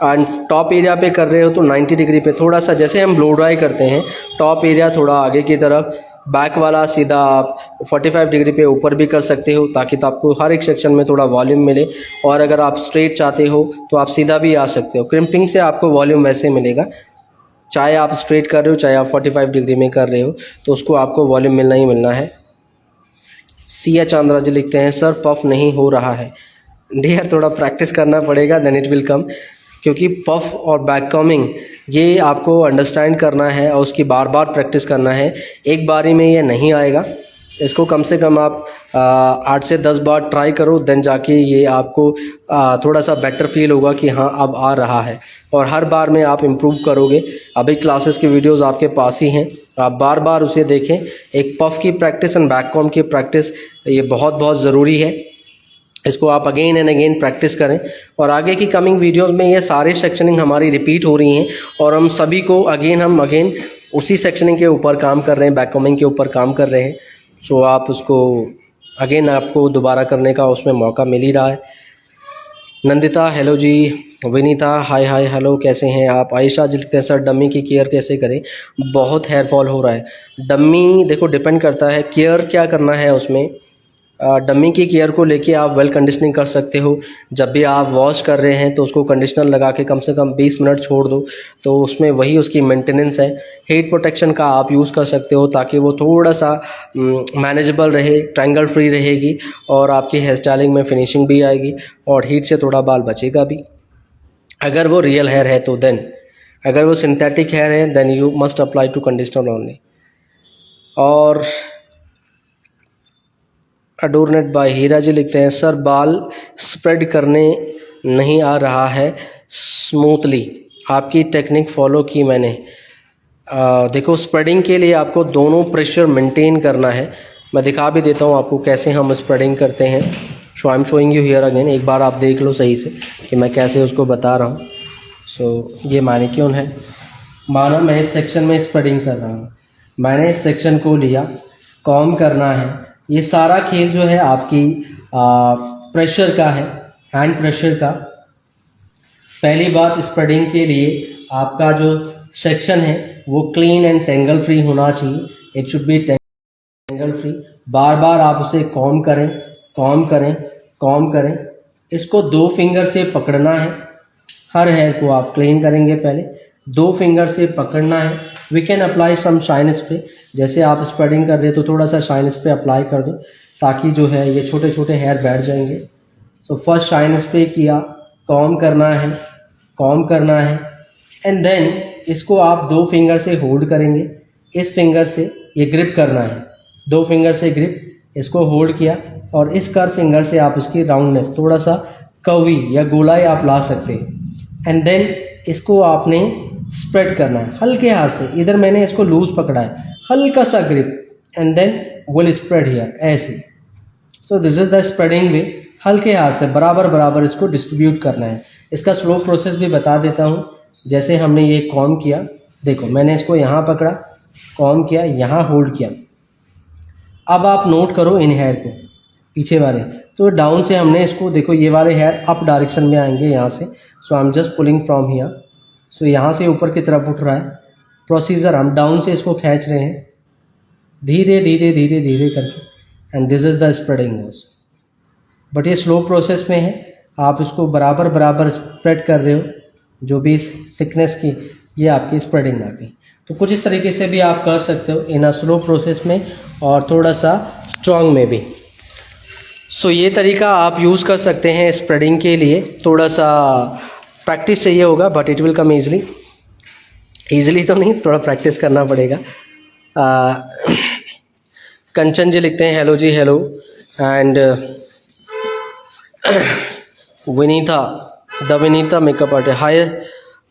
एंड टॉप एरिया पे कर रहे हो तो 90 डिग्री पे थोड़ा सा, जैसे हम ब्लो ड्राई करते हैं, टॉप एरिया थोड़ा आगे की तरफ, बैक वाला सीधा आप 45 डिग्री पे ऊपर भी कर सकते हो, ताकि तो आपको हर एक सेक्शन में थोड़ा वॉल्यूम मिले। और अगर आप स्ट्रेट चाहते हो तो आप सीधा भी आ सकते हो। क्रिम्पिंग से आपको वॉल्यूम वैसे मिलेगा, चाहे आप स्ट्रेट कर रहे हो चाहे आप 45 डिग्री में कर रहे हो, तो उसको आपको वॉल्यूम मिलना ही मिलना है। सिया चांद्रा जी लिखते हैं सर पफ नहीं हो रहा है। डियर थोड़ा प्रैक्टिस करना पड़ेगा, देन इट विल कम, क्योंकि पफ और बैक कमिंग ये आपको अंडरस्टैंड करना है और उसकी बार बार प्रैक्टिस करना है। एक बारी में ये नहीं आएगा, इसको कम से कम आप 8 से 10 बार ट्राई करो, देन जाके ये आपको थोड़ा सा बेटर फील होगा कि हाँ अब आ रहा है, और हर बार में आप इम्प्रूव करोगे। अभी क्लासेस की वीडियोस आपके पास ही हैं, आप बार बार उसे देखें। एक पफ की प्रैक्टिस एंड बैक कॉम की प्रैक्टिस ये बहुत बहुत ज़रूरी है, इसको आप अगेन एंड अगेन प्रैक्टिस करें। और आगे की कमिंग वीडियोस में ये सारे सेक्शनिंग हमारी रिपीट हो रही हैं, और हम सभी को अगेन उसी सेक्शनिंग के ऊपर काम कर रहे हैं, बैक कमिंग के ऊपर काम कर रहे हैं। सो आप उसको अगेन आपको दोबारा करने का उसमें मौका मिल ही रहा है। नंदिता हेलो जी, विनीता हाय हाय हेलो, कैसे हैं आप? आयशा जी लिखते हैं सर डमी की केयर कैसे करें, बहुत हेयर फॉल हो रहा है। डमी देखो डिपेंड करता है केयर क्या करना है उसमें। डमी की केयर को लेके आप वेल कंडीशनिंग कर सकते हो। जब भी आप वॉश कर रहे हैं तो उसको कंडीशनर लगा के कम से कम 20 मिनट छोड़ दो, तो उसमें वही उसकी मेंटेनेंस है। हीट प्रोटेक्शन का आप यूज़ कर सकते हो ताकि वो थोड़ा सा मैनेजेबल रहे, ट्रैंगल फ्री रहेगी और आपकी हेयर स्टाइलिंग में फिनिशिंग भी आएगी और हीट से थोड़ा बाल बचेगा भी, अगर वो रियल हेयर है तो। देन अगर वो सिंथेटिक हेयर है then you must apply to conditioner only. और अडोरनेट बाय हीरा जी लिखते हैं सर बाल स्प्रेड करने नहीं आ रहा है स्मूथली, आपकी टेक्निक फॉलो की मैंने। देखो स्प्रेडिंग के लिए आपको दोनों प्रेशर मेंटेन करना है। मैं दिखा भी देता हूँ आपको कैसे हम स्प्रेडिंग करते हैं। So I am showing you here again, एक बार आप देख लो सही से कि मैं कैसे उसको बता रहा हूँ। सो ये मैनिक्यून है, माना मैं इस सेक्शन में स्प्रेडिंग कर रहा हूँ, मैंने इस सेक्शन को लिया, कॉम करना है। ये सारा खेल जो है आपकी प्रेशर का है, हैंड प्रेशर का। पहली बात स्प्रेडिंग के लिए आपका जो सेक्शन है वो क्लीन एंड टेंगल फ्री होना चाहिए, it should be tangle free. बार बार आप उसे कॉम करें, कॉम करें, कॉम करें। इसको 2 फिंगर से पकड़ना है। हर हेयर को आप क्लीन करेंगे, पहले 2 फिंगर से पकड़ना है। We can apply some shine spray, जैसे आप स्प्रेडिंग कर रहे हैं तो थोड़ा सा शाइन स्प्रे अप्लाई कर दो ताकि जो है ये छोटे छोटे हेयर बैठ जाएंगे। सो फर्स्ट शाइन स्प्रे किया, कॉम करना है, कॉम करना है एंड देन इसको आप 2 फिंगर से होल्ड करेंगे। इस फिंगर से ये ग्रिप करना है, 2 फिंगर से ग्रिप, इसको होल्ड किया और इस कर्व फिंगर से आप इसकी राउंडनेस थोड़ा सा कवी या गोलाई आप ला सकते हैं एंड देन इसको आपने स्प्रेड करना है हल्के हाथ से। इधर मैंने इसको लूज पकड़ा है, हल्का सा grip and then will spread here, ऐसे। So this is the spreading way. हल्के हाथ से बराबर बराबर इसको डिस्ट्रीब्यूट करना है। इसका स्लो प्रोसेस भी बता देता हूँ। जैसे हमने ये कॉम किया, देखो मैंने इसको यहाँ पकड़ा, कॉम किया, यहाँ होल्ड किया। अब आप नोट करो इन हेयर को, पीछे वाले, तो डाउन से हमने इसको, देखो ये वाले हेयर अप डायरेक्शन में आएंगे यहाँ से। So I am just pulling from here. So यहाँ से ऊपर की तरफ उठ रहा है प्रोसीजर, हम डाउन से इसको खींच रहे हैं धीरे धीरे धीरे धीरे करके and this is the spreading was. But ये स्लो प्रोसेस में है, आप इसको बराबर बराबर स्प्रेड कर रहे हो, जो भी इस थिकनेस की ये आपकी स्प्रेडिंग आ गई। तो कुछ इस तरीके से भी आप कर सकते हो इन अ स्लो प्रोसेस में और थोड़ा सा स्ट्रॉन्ग में भी। सो ये तरीका आप यूज़ कर सकते हैं स्प्रेडिंग के लिए। थोड़ा सा प्रैक्टिस चाहिए होगा but it will come easily, easily तो नहीं, थोड़ा प्रैक्टिस करना पड़ेगा। कंचन जी लिखते हैं hello ji hello and Vineeta the Vineeta makeup artist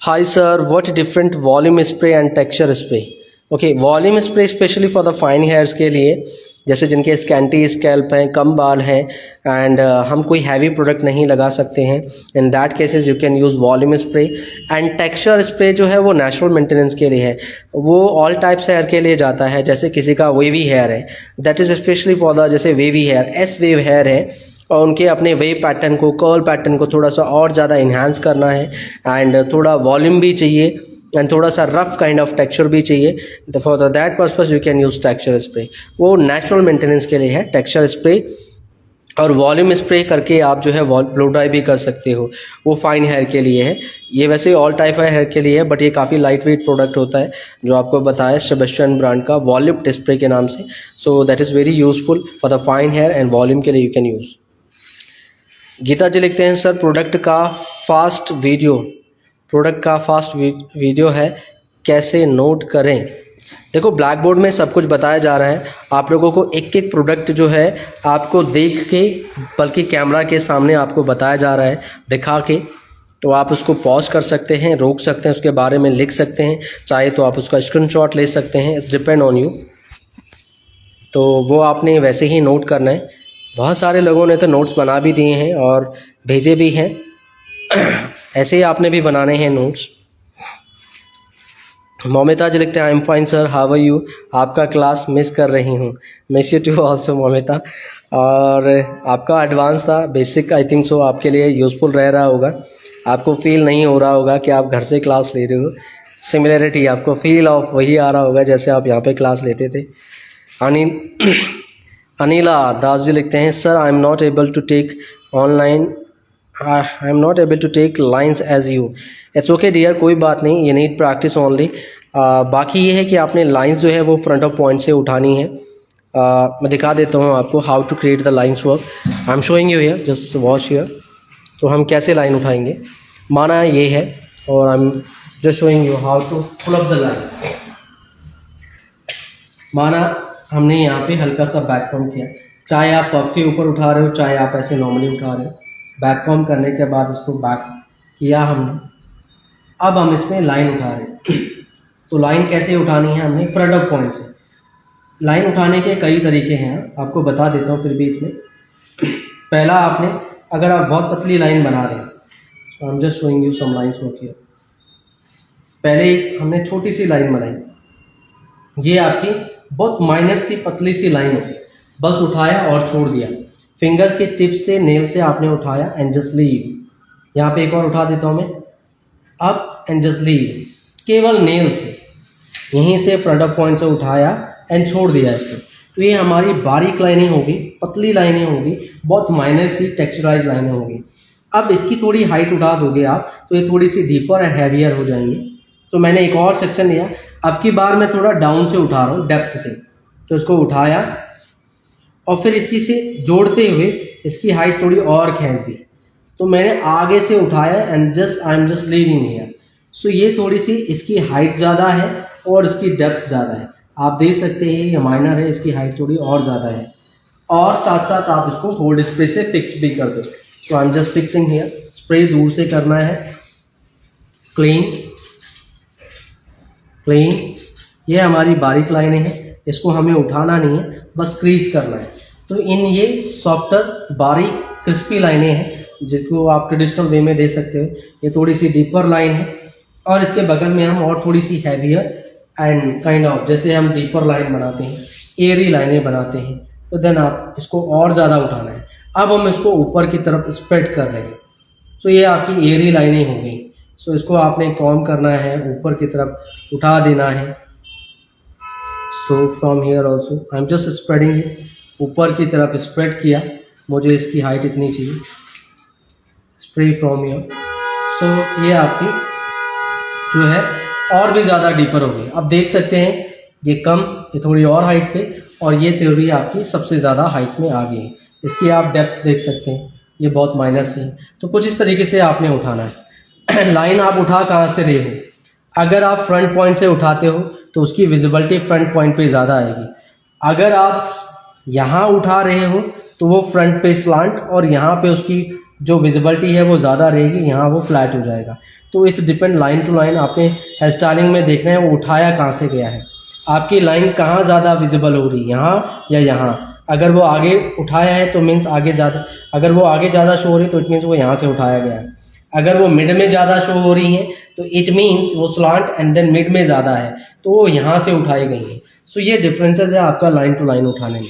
hi sir what different volume spray and texture spray. Okay, volume spray specially for the fine hairs के लिए, जैसे जिनके स्कैंटी स्कैल्प हैं, कम बाल हैं एंड हम कोई हैवी प्रोडक्ट नहीं लगा सकते हैं, in that cases you can use volume spray. And texture spray जो है वो नेचुरल मेंटेनेंस के लिए है, वो ऑल टाइप्स हेयर के लिए जाता है। जैसे किसी का वेवी हेयर है, that is specially for the, जैसे wavy hair, S wave hair है और उनके अपने वेव पैटर्न को, कर्ल पैटर्न को थोड़ा सा और ज़्यादा इन्हांस करना है एंड थोड़ा वॉल्यूम भी चाहिए एंड थोड़ा सा रफ काइंड ऑफ टेक्सचर भी चाहिए। For that purpose you can use texture spray, वो नेचुरल मेंटेनेंस के लिए है टेक्सचर स्प्रे। और वॉल्यूम स्प्रे करके आप जो है ब्लो ड्राई भी कर सकते हो, वो फाइन हेयर के लिए है। ये वैसे ऑल टाइप हेयर के लिए है बट ये काफ़ी लाइट वेट प्रोडक्ट होता है जो आपको बताया सेबेस्टियन ब्रांड का वॉल्यूम स्प्रे के नाम से। So that is very useful for the fine hair and volume के लिए you can use. Geeta ji लिखते हैं सर प्रोडक्ट का फास्ट वीडियो है, कैसे नोट करें। देखो ब्लैक बोर्ड में सब कुछ बताया जा रहा है, आप लोगों को एक एक प्रोडक्ट जो है आपको देख के, बल्कि कैमरा के सामने आपको बताया जा रहा है दिखा के, तो आप उसको पॉज कर सकते हैं, रोक सकते हैं, उसके बारे में लिख सकते हैं, चाहे तो आप उसका स्क्रीनशॉट ले सकते हैं, इट्स डिपेंड ऑन यू। तो वो आपने वैसे ही नोट करना है। बहुत सारे लोगों ने तो नोट्स बना भी दिए हैं और भेजे भी हैं, ऐसे ही आपने भी बनाने हैं नोट्स। मोमिता जी लिखते हैं I am fine sir how are you, आपका क्लास मिस कर रही हूँ। Miss you too also Momita. और आपका एडवांस था, बेसिक आई थिंक सो आपके लिए यूज़फुल रह रहा होगा। आपको फील नहीं हो रहा होगा कि आप घर से क्लास ले रहे हो। सिमिलरिटी आपको फील ऑफ वही आ रहा होगा जैसे आप यहाँ पे क्लास लेते थे। अनिला दास जी लिखते हैं, sir I am not able to take online, I am not able to take lines as you. It's okay dear, कोई बात नहीं, ये नीड प्रैक्टिस ओनली। बाकी ये है कि आपने लाइंस जो है वो फ्रंट ऑफ पॉइंट से उठानी है। मैं दिखा देता हूँ आपको how to create the lines work. I am showing you here, just watch here. तो हम कैसे लाइन उठाएंगे, माना ये है और I am just showing you how to pull up the line. माना हमने यहाँ पे हल्का सा बैक कॉम किया, चाहे आप पफ के ऊपर उठा रहे हो चाहे आप ऐसे नॉर्मली उठा रहे हो। बैक कॉम करने के बाद इसको बैक किया हमने, अब हम इसमें लाइन उठा रहे हैं। तो लाइन कैसे उठानी है, हमने फ्रंट ऑफ पॉइंट से। लाइन उठाने के कई तरीके हैं, आपको बता देता हूँ फिर भी इसमें। पहला, आपने अगर आप बहुत पतली लाइन बना रहे हैं, तो I am just showing you some lines work here. पहले हमने छोटी सी लाइन बनाई, ये आपकी बहुत माइनर सी पतली सी लाइन होती है, बस उठाया और छोड़ दिया। फिंगर्स के टिप से, नेल से आपने उठाया एंड जस्ट लीव। यहाँ पे एक और उठा देता हूँ मैं, अप एंड जस्ट लीव, केवल नेल से, यहीं से फ्रंट ऑफ पॉइंट से उठाया एंड छोड़ दिया इसको। तो ये हमारी बारीक लाइनें होगी, पतली लाइनें होगी, बहुत माइनर सी टेक्सचराइज लाइनें होगी। अब इसकी थोड़ी हाइट उठा दोगे आप तो ये थोड़ी सी डीपर एंड हैवियर हो जाएंगे। तो मैंने एक और सेक्शन लिया, अब की बार मैं थोड़ा डाउन से उठा रहा हूँ, डेप्थ से। तो इसको उठाया और फिर इसी से जोड़ते हुए इसकी हाइट थोड़ी और खींच दी। तो मैंने आगे से उठाया and just I am just leaving here. So ये थोड़ी सी इसकी हाइट ज़्यादा है और इसकी डेप्थ ज़्यादा है। आप देख सकते हैं ये माइनर है, इसकी हाइट थोड़ी और ज़्यादा है। और साथ साथ आप इसको होल्ड स्प्रे से फिक्स भी कर दो। तो I am just fixing here. Spray दूर से करना है, क्लीन क्लीन। ये हमारी बारीक लाइनें हैं, इसको हमें उठाना नहीं है, बस क्रीज करना है। तो इन ये सॉफ्टर बारीक क्रिस्पी लाइनें हैं जिसको आप ट्रेडिशनल वे में दे सकते हो। ये थोड़ी सी डीपर लाइन है और इसके बगल में हम और थोड़ी सी हैवियर एंड काइंड ऑफ, जैसे हम डीपर लाइन बनाते हैं, एयरी लाइनें बनाते हैं, तो देन आप इसको और ज़्यादा उठाना है। अब हम इसको ऊपर की तरफ स्प्रेड कर रहे हैं, तो ये आपकी एयरी लाइनें हो गई। सो इसको आपने कॉम करना है, ऊपर की तरफ उठा देना है। So from here also I am just spreading it, ऊपर की तरफ स्प्रेड किया, मुझे इसकी हाइट इतनी चाहिए। Spray from here. सो ये आपकी जो है और भी ज़्यादा डीपर होगी। अब देख सकते हैं ये कम, ये थोड़ी और हाइट पे, और ये थोड़ी आपकी सबसे ज़्यादा हाइट में आ गई। इसकी आप डेप्थ देख सकते हैं, ये बहुत माइनर से है। तो कुछ इस तरीके से आपने उठाना है। लाइन आप उठा कहाँ से रहे हो, अगर आप फ्रंट पॉइंट से उठाते हो तो उसकी विजिबिलिटी फ्रंट पॉइंट पे ज़्यादा आएगी। अगर आप यहाँ उठा रहे हो तो वो फ्रंट पे स्लांट और यहाँ पे उसकी जो विजिबिलिटी है वो ज़्यादा रहेगी, यहाँ वो फ्लैट हो जाएगा। तो it's depend line to line. आपने हेयर स्टाइलिंग में देखना है वो उठाया कहाँ से गया है, आपकी लाइन कहाँ ज़्यादा विजिबल हो रही है, यहाँ या यहाँ। अगर वो आगे उठाया है तो मीन्स आगे ज़्यादा, अगर वो आगे ज़्यादा शो हो रही है तो इट मीन्स वो यहाँ से उठाया गया है। अगर वो मिड में ज़्यादा शो हो रही है तो इट मीन्स वो स्लांट एंड देन मिड में ज़्यादा है तो वो यहाँ से उठाई गई है। सो ये डिफरेंसेस है आपका लाइन टू लाइन उठाने में।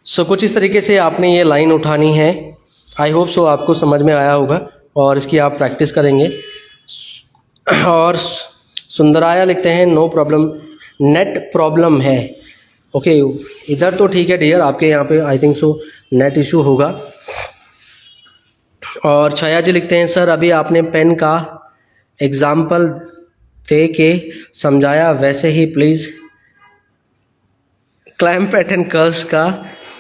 सो कुछ इस तरीके से आपने ये लाइन उठानी है। आई होप सो आपको समझ में आया होगा और इसकी आप प्रैक्टिस करेंगे। और सुंदराया लिखते हैं नो प्रॉब्लम, नेट प्रॉब्लम है। ओके इधर तो ठीक है डियर, आपके यहाँ पे I think so net issue होगा। और छाया जी लिखते हैं सर अभी आपने पेन का एग्जाम्पल दे के समझाया, वैसे ही प्लीज़ क्लैम्प पैटर्न कर्व्स का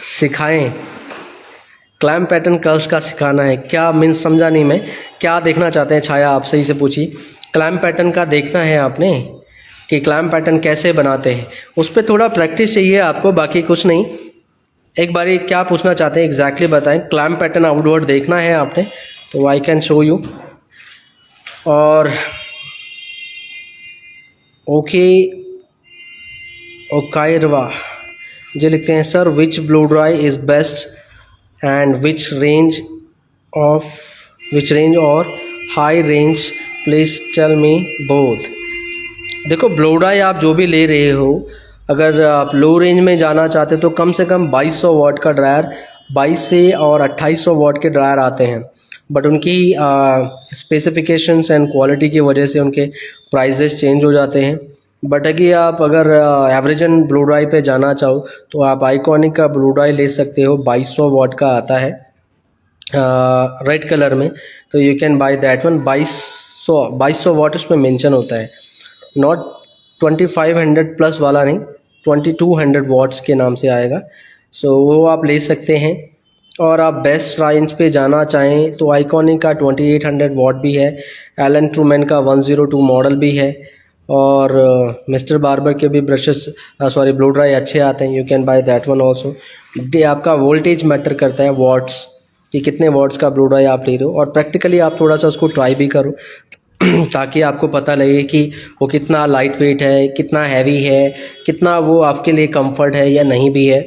सिखाएं। क्लैम्प पैटर्न कर्व्स का सिखाना है क्या, मीन्स समझा नहीं मैं, क्या देखना चाहते हैं छाया, आप सही से पूछिए। क्लैम्प पैटर्न का देखना है आपने कि क्लैम्प पैटर्न कैसे बनाते हैं, उस पर थोड़ा प्रैक्टिस चाहिए आपको, बाकी कुछ नहीं। एक बारी क्या पूछना चाहते हैं एग्जैक्टली बताएं। क्लैम्प पैटर्न आउटवर्ड देखना है आपने, तो आई कैन शो यू। और ओके ओकायरवा जो लिखते हैं sir which blow dry is best and which range और high range, please tell me both. देखो ब्लो ड्राई आप जो भी ले रहे हो, अगर आप लो रेंज में जाना चाहते हो तो कम से कम 2200 वाट का ड्रायर 22 से और 2800 वॉट के ड्रायर आते हैं, बट उनकी स्पेसिफिकेशंस एंड क्वालिटी की वजह से उनके प्राइजेस चेंज हो जाते हैं। बट अगर एवरेजन ब्लो ड्राई पे जाना चाहो तो आप आइकॉनिक का ब्लो ड्राई ले सकते हो, 2200 वॉट का आता है रेड कलर में, तो you can by that one. 2200 what उसमें मेंशन होता है, नॉट 2500 प्लस वाला नहीं, 2200 वॉट्स के नाम से आएगा। सो वो आप ले सकते हैं। और आप बेस्ट रेंज पे जाना चाहें तो आइकॉनिक का 2800 वॉट भी है, एलन ट्रूमैन का 102 मॉडल भी है, और मिस्टर बार्बर के भी ब्रशेस ब्लो ड्राई अच्छे आते हैं, you can by that one also. आपका वोल्टेज मैटर करता है, वॉट्स, कि कितने वॉट्स का ब्लो ड्राई आप ले रहे हो, और प्रैक्टिकली आप थोड़ा सा उसको ट्राई भी करो ताकि आपको पता लगे कि वो कितना लाइट वेट है, कितना हैवी है, कितना वो आपके लिए कंफर्ट है या नहीं भी है।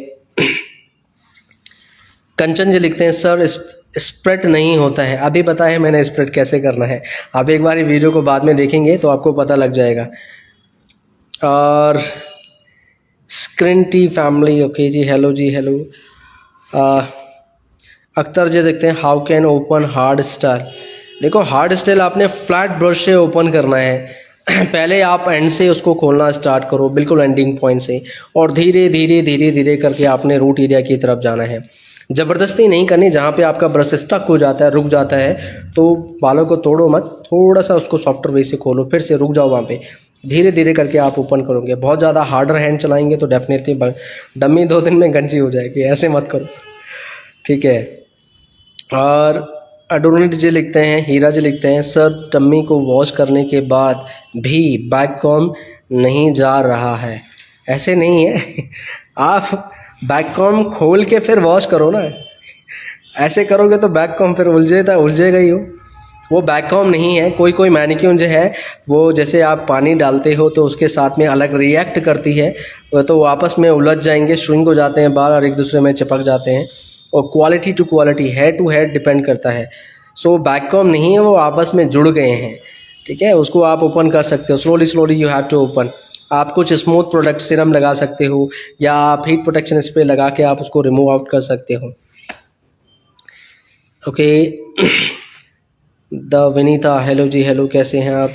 कंचन जी लिखते हैं सर स्प्रेड नहीं होता है, अभी बताया मैंने स्प्रेड कैसे करना है, आप एक बार वीडियो को बाद में देखेंगे तो आपको पता लग जाएगा। और स्क्रीन टी फैमिली, ओके जी, हेलो जी, हेलो। अख्तर जी देखते हैं how can open hard style. देखो हार्ड स्टाइल आपने फ्लैट ब्रश से ओपन करना है पहले आप एंड से उसको खोलना स्टार्ट करो, बिल्कुल एंडिंग पॉइंट से, और धीरे धीरे धीरे धीरे करके आपने रूट एरिया की तरफ जाना है। ज़बरदस्ती नहीं करनी, जहाँ पे आपका ब्रश स्टक हो जाता है, रुक जाता है, तो बालों को तोड़ो मत, थोड़ा सा उसको सॉफ्टर वे से खोलो, फिर से रुक जाओ वहाँ पे, धीरे धीरे करके आप ओपन करोगे। बहुत ज़्यादा हार्डर हैंड चलाएंगे तो डेफिनेटली डम्मी 2 दिन में गंजी हो जाएगी, ऐसे मत करो, ठीक है। और अडोनिट जी लिखते हैं, हीरा जी लिखते हैं सर डम्मी को वॉश करने के बाद भी बैक कॉम नहीं जा रहा है। ऐसे नहीं है आप बैक कॉम खोल के फिर वॉश करो ना, ऐसे करोगे तो बैक कॉम फिर उलझेगा ही हो। वो बैक कॉम नहीं है, कोई मैनिक्यून जो है वो जैसे आप पानी डालते हो तो उसके साथ में अलग रिएक्ट करती है, तो वो आपस में उलझ जाएंगे, श्रिंक हो जाते हैं बाल और एक दूसरे में चिपक जाते हैं, और quality to quality, head to head depend करता है। सो बैक कॉम नहीं है, वो आपस में जुड़ गए हैं, ठीक है। उसको आप ओपन कर सकते हो, slowly you have to open. आप कुछ स्मूथ प्रोडक्ट सीरम लगा सकते हो, या आप हीट प्रोटेक्शन स्प्रे लगा के आप उसको रिमूव आउट कर सकते हो, okay. The Vineeta, hello ji, hello, कैसे हैं आप।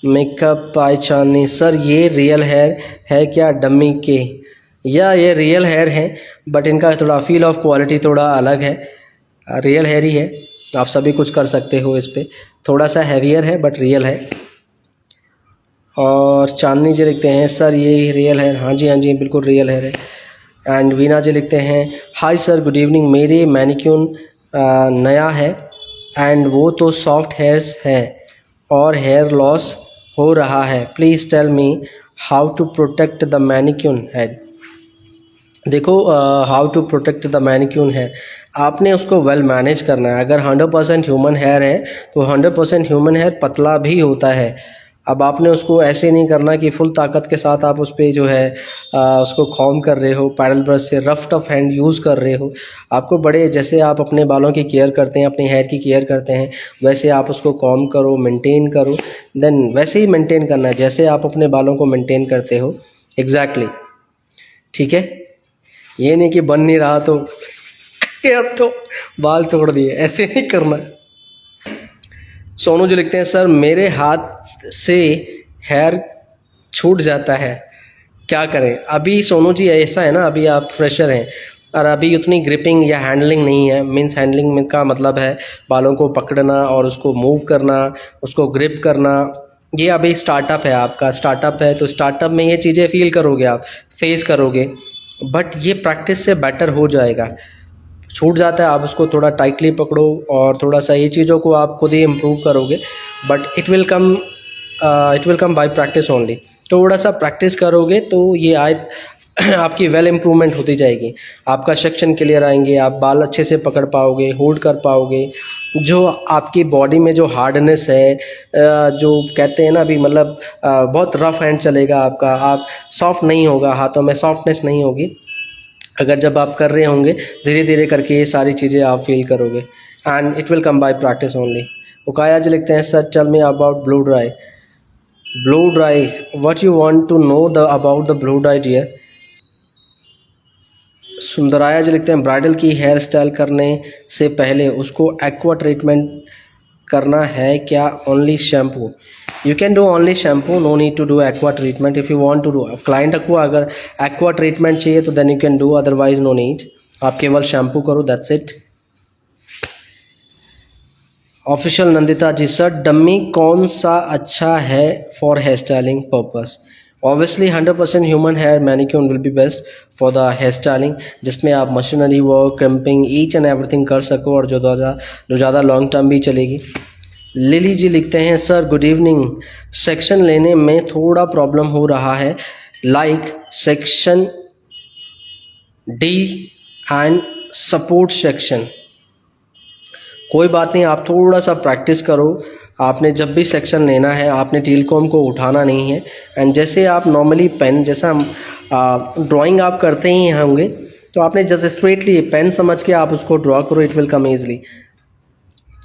मेकअप आई चांदनी, सर ये रियल हेयर है क्या डम्मी के? या ये रियल हेयर है, बट इनका थोड़ा फील ऑफ क्वालिटी थोड़ा अलग है, रियल हेयर ही है, आप सभी कुछ कर सकते हो इस पर, थोड़ा सा हैवियर है बट रियल है। और चांदनी जी लिखते हैं सर ये रियल है, हाँ जी बिल्कुल रियल हेयर है। एंड वीना जी लिखते हैं हाय सर गुड इवनिंग, मेरे मैनिक्यून नया है एंड वो तो सॉफ्ट हेयर्स है और हेयर लॉस हो रहा है, please tell me how to protect the mannequin head. देखो how to protect the mannequin hair, आपने उसको वेल मैनेज करना है। अगर 100% ह्यूमन हेयर है तो 100% ह्यूमन हेयर पतला भी होता है। अब आपने उसको ऐसे नहीं करना कि फुल ताकत के साथ आप उस पर जो है उसको कॉम कर रहे हो, पैडल ब्रश से रफ टफ हैंड यूज़ कर रहे हो। आपको बड़े, जैसे आप अपने बालों की केयर करते हैं, अपने हेयर की केयर करते हैं, वैसे आप उसको कॉम करो, मेंटेन करो, देन वैसे ही मेंटेन करना है जैसे आप अपने बालों को मेंटेन करते हो, एग्जैक्टली, ठीक है। ये नहीं कि बन नहीं रहा तो यार तो बाल तोड़ दिए, ऐसे नहीं करना। सोनू जो लिखते हैं सर मेरे हाथ से हेयर छूट जाता है, क्या करें? अभी सोनू जी ऐसा है ना, अभी आप फ्रेशर हैं और अभी उतनी ग्रिपिंग या हैंडलिंग नहीं है। मीन्स हैंडलिंग का मतलब है बालों को पकड़ना और उसको मूव करना, उसको ग्रिप करना। ये अभी स्टार्टअप है, आपका स्टार्टअप है, तो स्टार्टअप में ये चीज़ें फील करोगे, आप फेस करोगे, बट ये प्रैक्टिस से बेटर हो जाएगा। छूट जाता है, आप उसको थोड़ा टाइटली पकड़ो और थोड़ा सा ये चीज़ों को आप खुद ही इम्प्रूव करोगे, but it will come by practice only. थोड़ा सा प्रैक्टिस करोगे तो ये आपकी वेल इम्प्रूवमेंट होती जाएगी, आपका सेक्शन क्लियर आएंगे, आप बाल अच्छे से पकड़ पाओगे, होल्ड कर पाओगे। जो आपकी बॉडी में जो हार्डनेस है, जो कहते हैं ना अभी, मतलब बहुत रफ हैंड चलेगा आपका, आप सॉफ्ट नहीं होगा, हाथों में सॉफ्टनेस नहीं होगी। अगर जब आप कर रहे होंगे धीरे धीरे करके ये सारी चीज़ें आप फील करोगे, and it will come by practice only. उकाया जी लिखते हैं sir tell me about blow dry. Blow dry, what you want to know the about the blow dry dear? Sundaraya ji लिखते हैं ब्राइडल की हेयर स्टाइल करने से पहले उसको एक्वा ट्रीटमेंट करना है क्या, only shampoo? You can do only shampoo, no need to do aqua treatment if you want to do. Client को अगर एक्वा ट्रीटमेंट चाहिए तो then you can do, otherwise no need. आप केवल शैम्पू करो, that's it. Official Nandita ji, sir dummy कौन सा अच्छा है for hair styling purpose? Obviously 100% human hair manicure will be best for the hair styling, जिसमें आप machinery work, krumping, each and everything कर सको और जो ज़्यादा लॉन्ग टर्म भी चलेगी। लिली जी लिखते हैं सर गुड इवनिंग, सेक्शन लेने में थोड़ा प्रॉब्लम हो रहा है, like section D and support section. कोई बात नहीं, आप थोड़ा सा प्रैक्टिस करो। आपने जब भी सेक्शन लेना है आपने टीलकॉम को उठाना नहीं है, एंड जैसे आप नॉर्मली पेन, जैसा हम ड्राइंग आप करते ही होंगे, तो आपने जैसे स्ट्रेटली पेन समझ के आप उसको ड्रॉ करो, इट विल कम ईजली।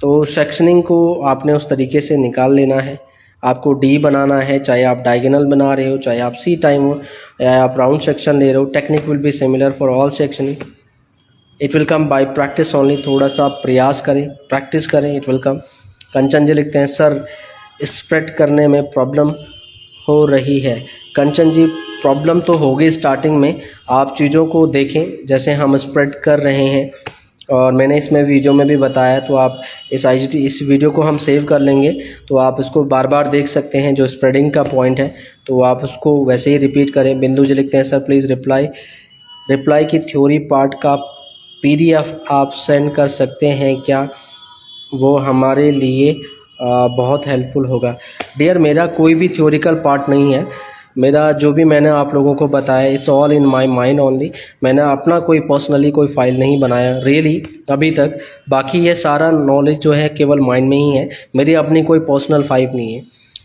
तो सेक्शनिंग को आपने उस तरीके से निकाल लेना है। आपको डी बनाना है, चाहे आप डायगोनल बना रहे हो, चाहे आप सी टाइम हो, या आप राउंड सेक्शन ले रहे हो, technique will be similar for all sectioning. It will come by practice only, थोड़ा सा प्रयास करें, प्रैक्टिस करें, इट विल कम। कंचन जी लिखते हैं सर स्प्रेड करने में प्रॉब्लम हो रही है। कंचन जी, प्रॉब्लम तो होगी स्टार्टिंग में, आप चीज़ों को देखें जैसे हम स्प्रेड कर रहे हैं, और मैंने इसमें वीडियो में भी बताया, तो आप इस वीडियो को हम सेव कर लेंगे तो आप इसको बार बार देख सकते हैं, जो स्प्रेडिंग का पॉइंट है तो आप उसको वैसे ही रिपीट करें। बिंदु जी लिखते हैं सर प्लीज़ रिप्लाई की थ्योरी पार्ट का PDF आप सेंड कर सकते हैं क्या, वो हमारे लिए बहुत हेल्पफुल होगा। डियर, मेरा कोई भी थ्योरिकल पार्ट नहीं है, मेरा जो भी मैंने आप लोगों को बताया it's all in my mind only. मैंने अपना कोई पर्सनली कोई फाइल नहीं बनाया रियली अभी तक। बाकी ये सारा नॉलेज जो है केवल माइंड में ही है, मेरी अपनी कोई पर्सनल फाइल नहीं है।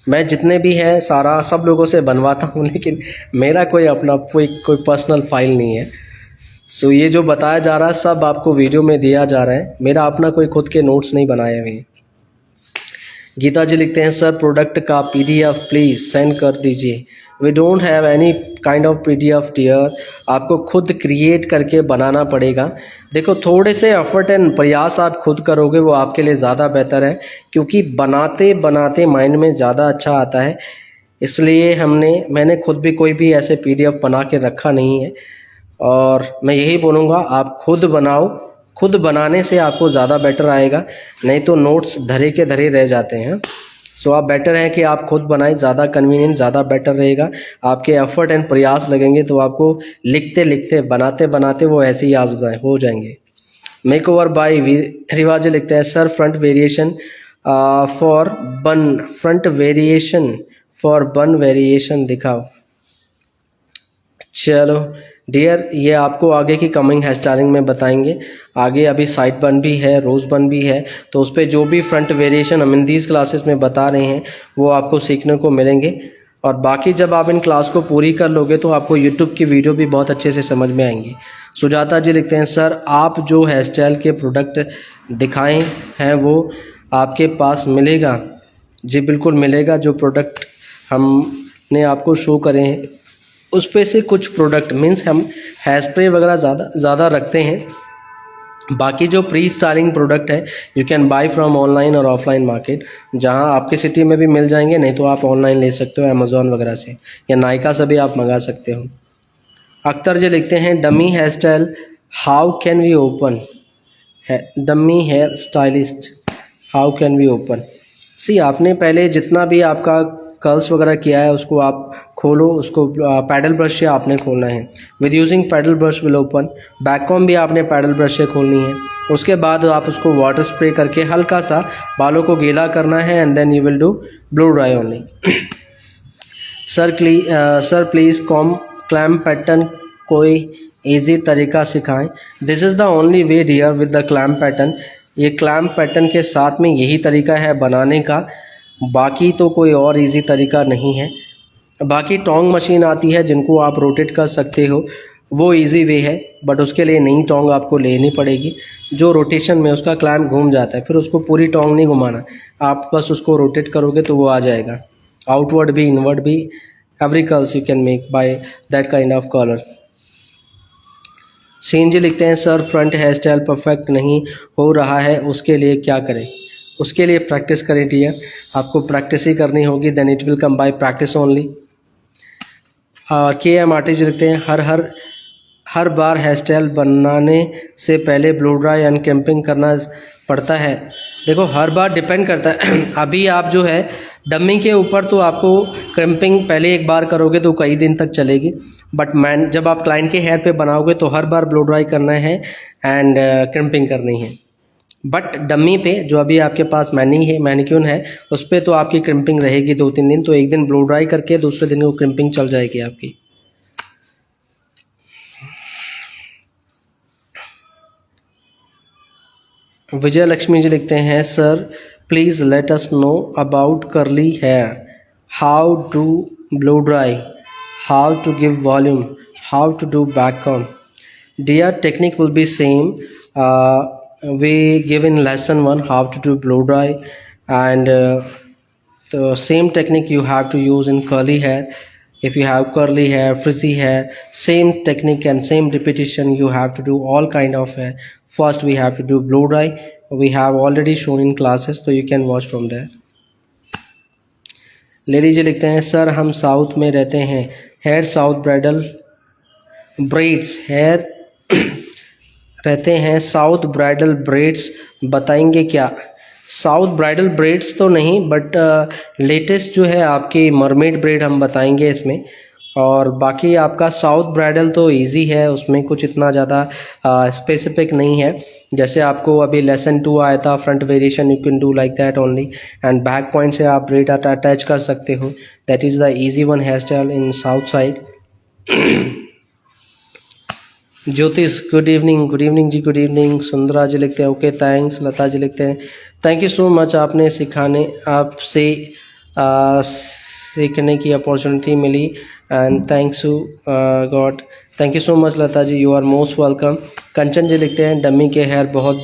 मैं जितने भी है सारा सब लोगों से बनवाता हूँ, लेकिन मेरा कोई अपना कोई पर्सनल फाइल नहीं है। सो ये जो बताया जा रहा है सब आपको वीडियो में दिया जा रहा है, मेरा अपना कोई खुद के नोट्स नहीं बनाए हुए हैं। गीता जी लिखते हैं सर प्रोडक्ट का PDF प्लीज़ सेंड कर दीजिए। We don't have any kind of PDF dear, आपको खुद क्रिएट करके बनाना पड़ेगा। देखो, थोड़े से एफर्ट एंड प्रयास आप खुद करोगे वो आपके लिए ज़्यादा बेहतर है, क्योंकि बनाते बनाते माइंड में ज़्यादा अच्छा आता है। इसलिए मैंने खुद भी कोई भी ऐसे PDF बना के रखा नहीं है, और मैं यही बोलूँगा आप खुद बनाओ। खुद बनाने से आपको ज़्यादा बेटर आएगा, नहीं तो नोट्स धरे के धरे रह जाते हैं। सो आप बेटर है कि आप खुद बनाएं, ज़्यादा कन्वीनियंट, ज़्यादा बेटर रहेगा। आपके एफर्ट एंड प्रयास लगेंगे तो आपको लिखते लिखते बनाते बनाते वो ऐसे ही याद हो जाएंगे। मेक ओवर बाय रिवाज लिखते हैं सर फ्रंट वेरिएशन फॉर बन वेरिएशन दिखाओ। चलो डियर, ये आपको आगे की कमिंग हेयर स्टाइलिंग में बताएंगे। आगे अभी साइड बन भी है, रोज़ बन भी है, तो उस पर जो भी फ्रंट वेरिएशन हम इन दीज क्लासेस में बता रहे हैं वो आपको सीखने को मिलेंगे। और बाकी जब आप इन क्लास को पूरी कर लोगे तो आपको यूट्यूब की वीडियो भी बहुत अच्छे से समझ में आएंगी। सुजाता जी लिखते हैं सर आप जो हेयर स्टाइल के प्रोडक्ट दिखाए हैं वो आपके पास मिलेगा? जी बिल्कुल मिलेगा। जो प्रोडक्ट हमने आपको शो करे हैं उस पे से कुछ प्रोडक्ट मीन्स हम हेयर स्प्रे वगैरह ज़्यादा रखते हैं। बाकी जो प्री स्टाइलिंग प्रोडक्ट है you can buy from online और ऑफलाइन मार्केट, जहां आपके सिटी में भी मिल जाएंगे, नहीं तो आप ऑनलाइन ले सकते हो अमेज़ॉन वगैरह से, या नायका से भी आप मंगा सकते हो। अख्तर जी लिखते हैं dummy hair style how can we open, dummy hair stylist how can we open. See आपने पहले जितना भी आपका कर्ल्स वगैरह किया है उसको आप खोलो, उसको पैडल ब्रश से आपने खोलना है। With using paddle brush will open. Back comb भी आपने पैडल ब्रश से खोलनी है। उसके बाद आप उसको वाटर स्प्रे करके हल्का सा बालों को गीला करना है, and then you will do blow dry only. Sir please clamp pattern कोई ईजी तरीका सिखाएं। This is the only way dear with the clamp pattern. ये क्लैम्प पैटर्न के साथ में यही तरीका है बनाने का, बाकी तो कोई और इजी तरीका नहीं है। बाकी टोंग मशीन आती है जिनको आप रोटेट कर सकते हो, वो इजी वे है, बट उसके लिए नई टोंग आपको लेनी पड़ेगी। जो रोटेशन में उसका क्लैम्प घूम जाता है, फिर उसको पूरी टोंग नहीं घुमाना, आप बस उसको रोटेट करोगे तो वो आ जाएगा। आउटवर्ड भी इनवर्ड भी every curls you can make by that kind of colour. सीन जी लिखते हैं sir front hair style perfect नहीं हो रहा है, उसके लिए क्या करें? उसके लिए प्रैक्टिस करें डियर, आपको प्रैक्टिस ही करनी होगी, then it will come by practice only. K M artist लिखते हैं हर बार हेयर स्टाइल बनाने से पहले ब्लो ड्राई एंड कैंपिंग करना पड़ता है। देखो हर बार डिपेंड करता है अभी आप जो है डमी के ऊपर तो आपको क्रैम्पिंग पहले एक बार करोगे तो कई दिन तक चलेगी, बट मैन जब आप क्लाइंट के हेयर पे बनाओगे तो हर बार ब्लो ड्राई करना है एंड क्रैम्पिंग करनी है। बट डमी पे जो अभी आपके पास मैनिक्यून है उस पर तो आपकी क्रैम्पिंग रहेगी 2-3 दिन, तो एक दिन ब्लो ड्राई करके दूसरे दिन वो क्रैम्पिंग चल जाएगी आपकी। विजय लक्ष्मी जी लिखते हैं sir please let us know about curly hair, how to blow dry, how to give volume, how to do back comb. Dear technique will be same, we give in lesson 1 how to do blow dry, and the same technique you have to use in curly hair. If you have curly hair, frizzy hair, same technique and same repetition you have to do all kind of hair. First we have to do blow dry, we have already shown in classes, so you can watch from there. Lady ji लिखते हैं sir हम south में रहते हैं, hair south bridal braids hair रहते हैं, south bridal breads बताएंगे क्या? साउथ ब्राइडल ब्रेड्स तो नहीं, बट लेटेस्ट जो है आपकी मरमेड ब्रेड हम बताएंगे इसमें, और बाकी आपका साउथ ब्राइडल तो इजी है, उसमें कुछ इतना ज़्यादा स्पेसिफिक नहीं है। जैसे आपको अभी लेसन 2 आया था front variation, you can do like that only, and back point से आप ब्रेड अटैच कर सकते हो, that is the easy one hair style in south side. Jyotish good evening ji, good evening. Sundara ji लिखते हैं ओके थैंक्स। लता जी लिखते हैं थैंक यू सो मच, आपने आपसे सीखने की अपॉर्चुनिटी मिली and thanks you God, thank you so much Lata ji, you are most welcome. Kanchan ji लिखते हैं डमी के हेयर बहुत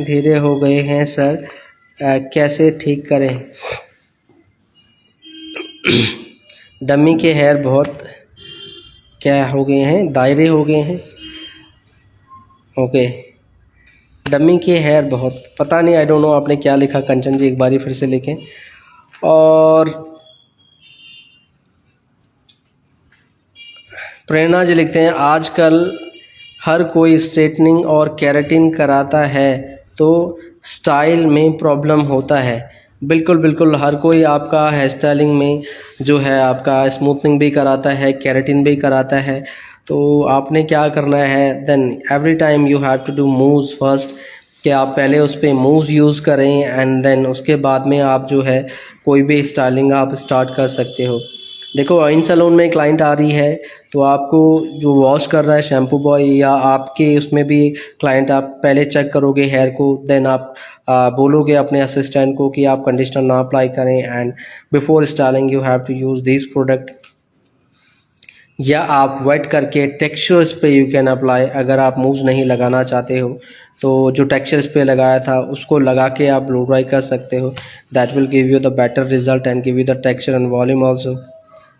धीरे हो गए हैं सर, कैसे ठीक करें? डमी के हेयर बहुत क्या हो गए हैं, दायरे हो गए हैं। ओके डमी के हेयर बहुत, पता नहीं, आई डोंट नो आपने क्या लिखा कंचन जी, एक बारी फिर से लिखें। और प्रेरणा जी लिखते हैं आजकल हर कोई स्ट्रेटनिंग और केराटिन कराता है तो स्टाइल में प्रॉब्लम होता है। बिल्कुल हर कोई आपका हेयर स्टाइलिंग में जो है आपका स्मूथनिंग भी कराता है, केराटिन भी कराता है, तो आपने क्या करना है, then every time you have to do mousse first, कि आप पहले उस पर मूव्स यूज़ करें एंड देन उसके बाद में आप जो है कोई भी स्टाइलिंग आप स्टार्ट कर सकते हो। देखो इन सैलून में क्लाइंट आ रही है तो आपको जो वॉश कर रहा है शैम्पू बॉय या आपके उसमें भी क्लाइंट, आप पहले चेक करोगे हेयर को, देन आप बोलोगे अपने असिस्टेंट को कि आप कंडीशनर ना अप्लाई करें, and before styling you have to use this product, या आप वेट करके texture spray you can apply. अगर आप मूव्स नहीं लगाना चाहते हो तो जो टेक्सचर स्प्रे लगाया था उसको लगा के आप ब्लो ड्राई कर सकते हो, that will give you the better result and give you the texture and volume also.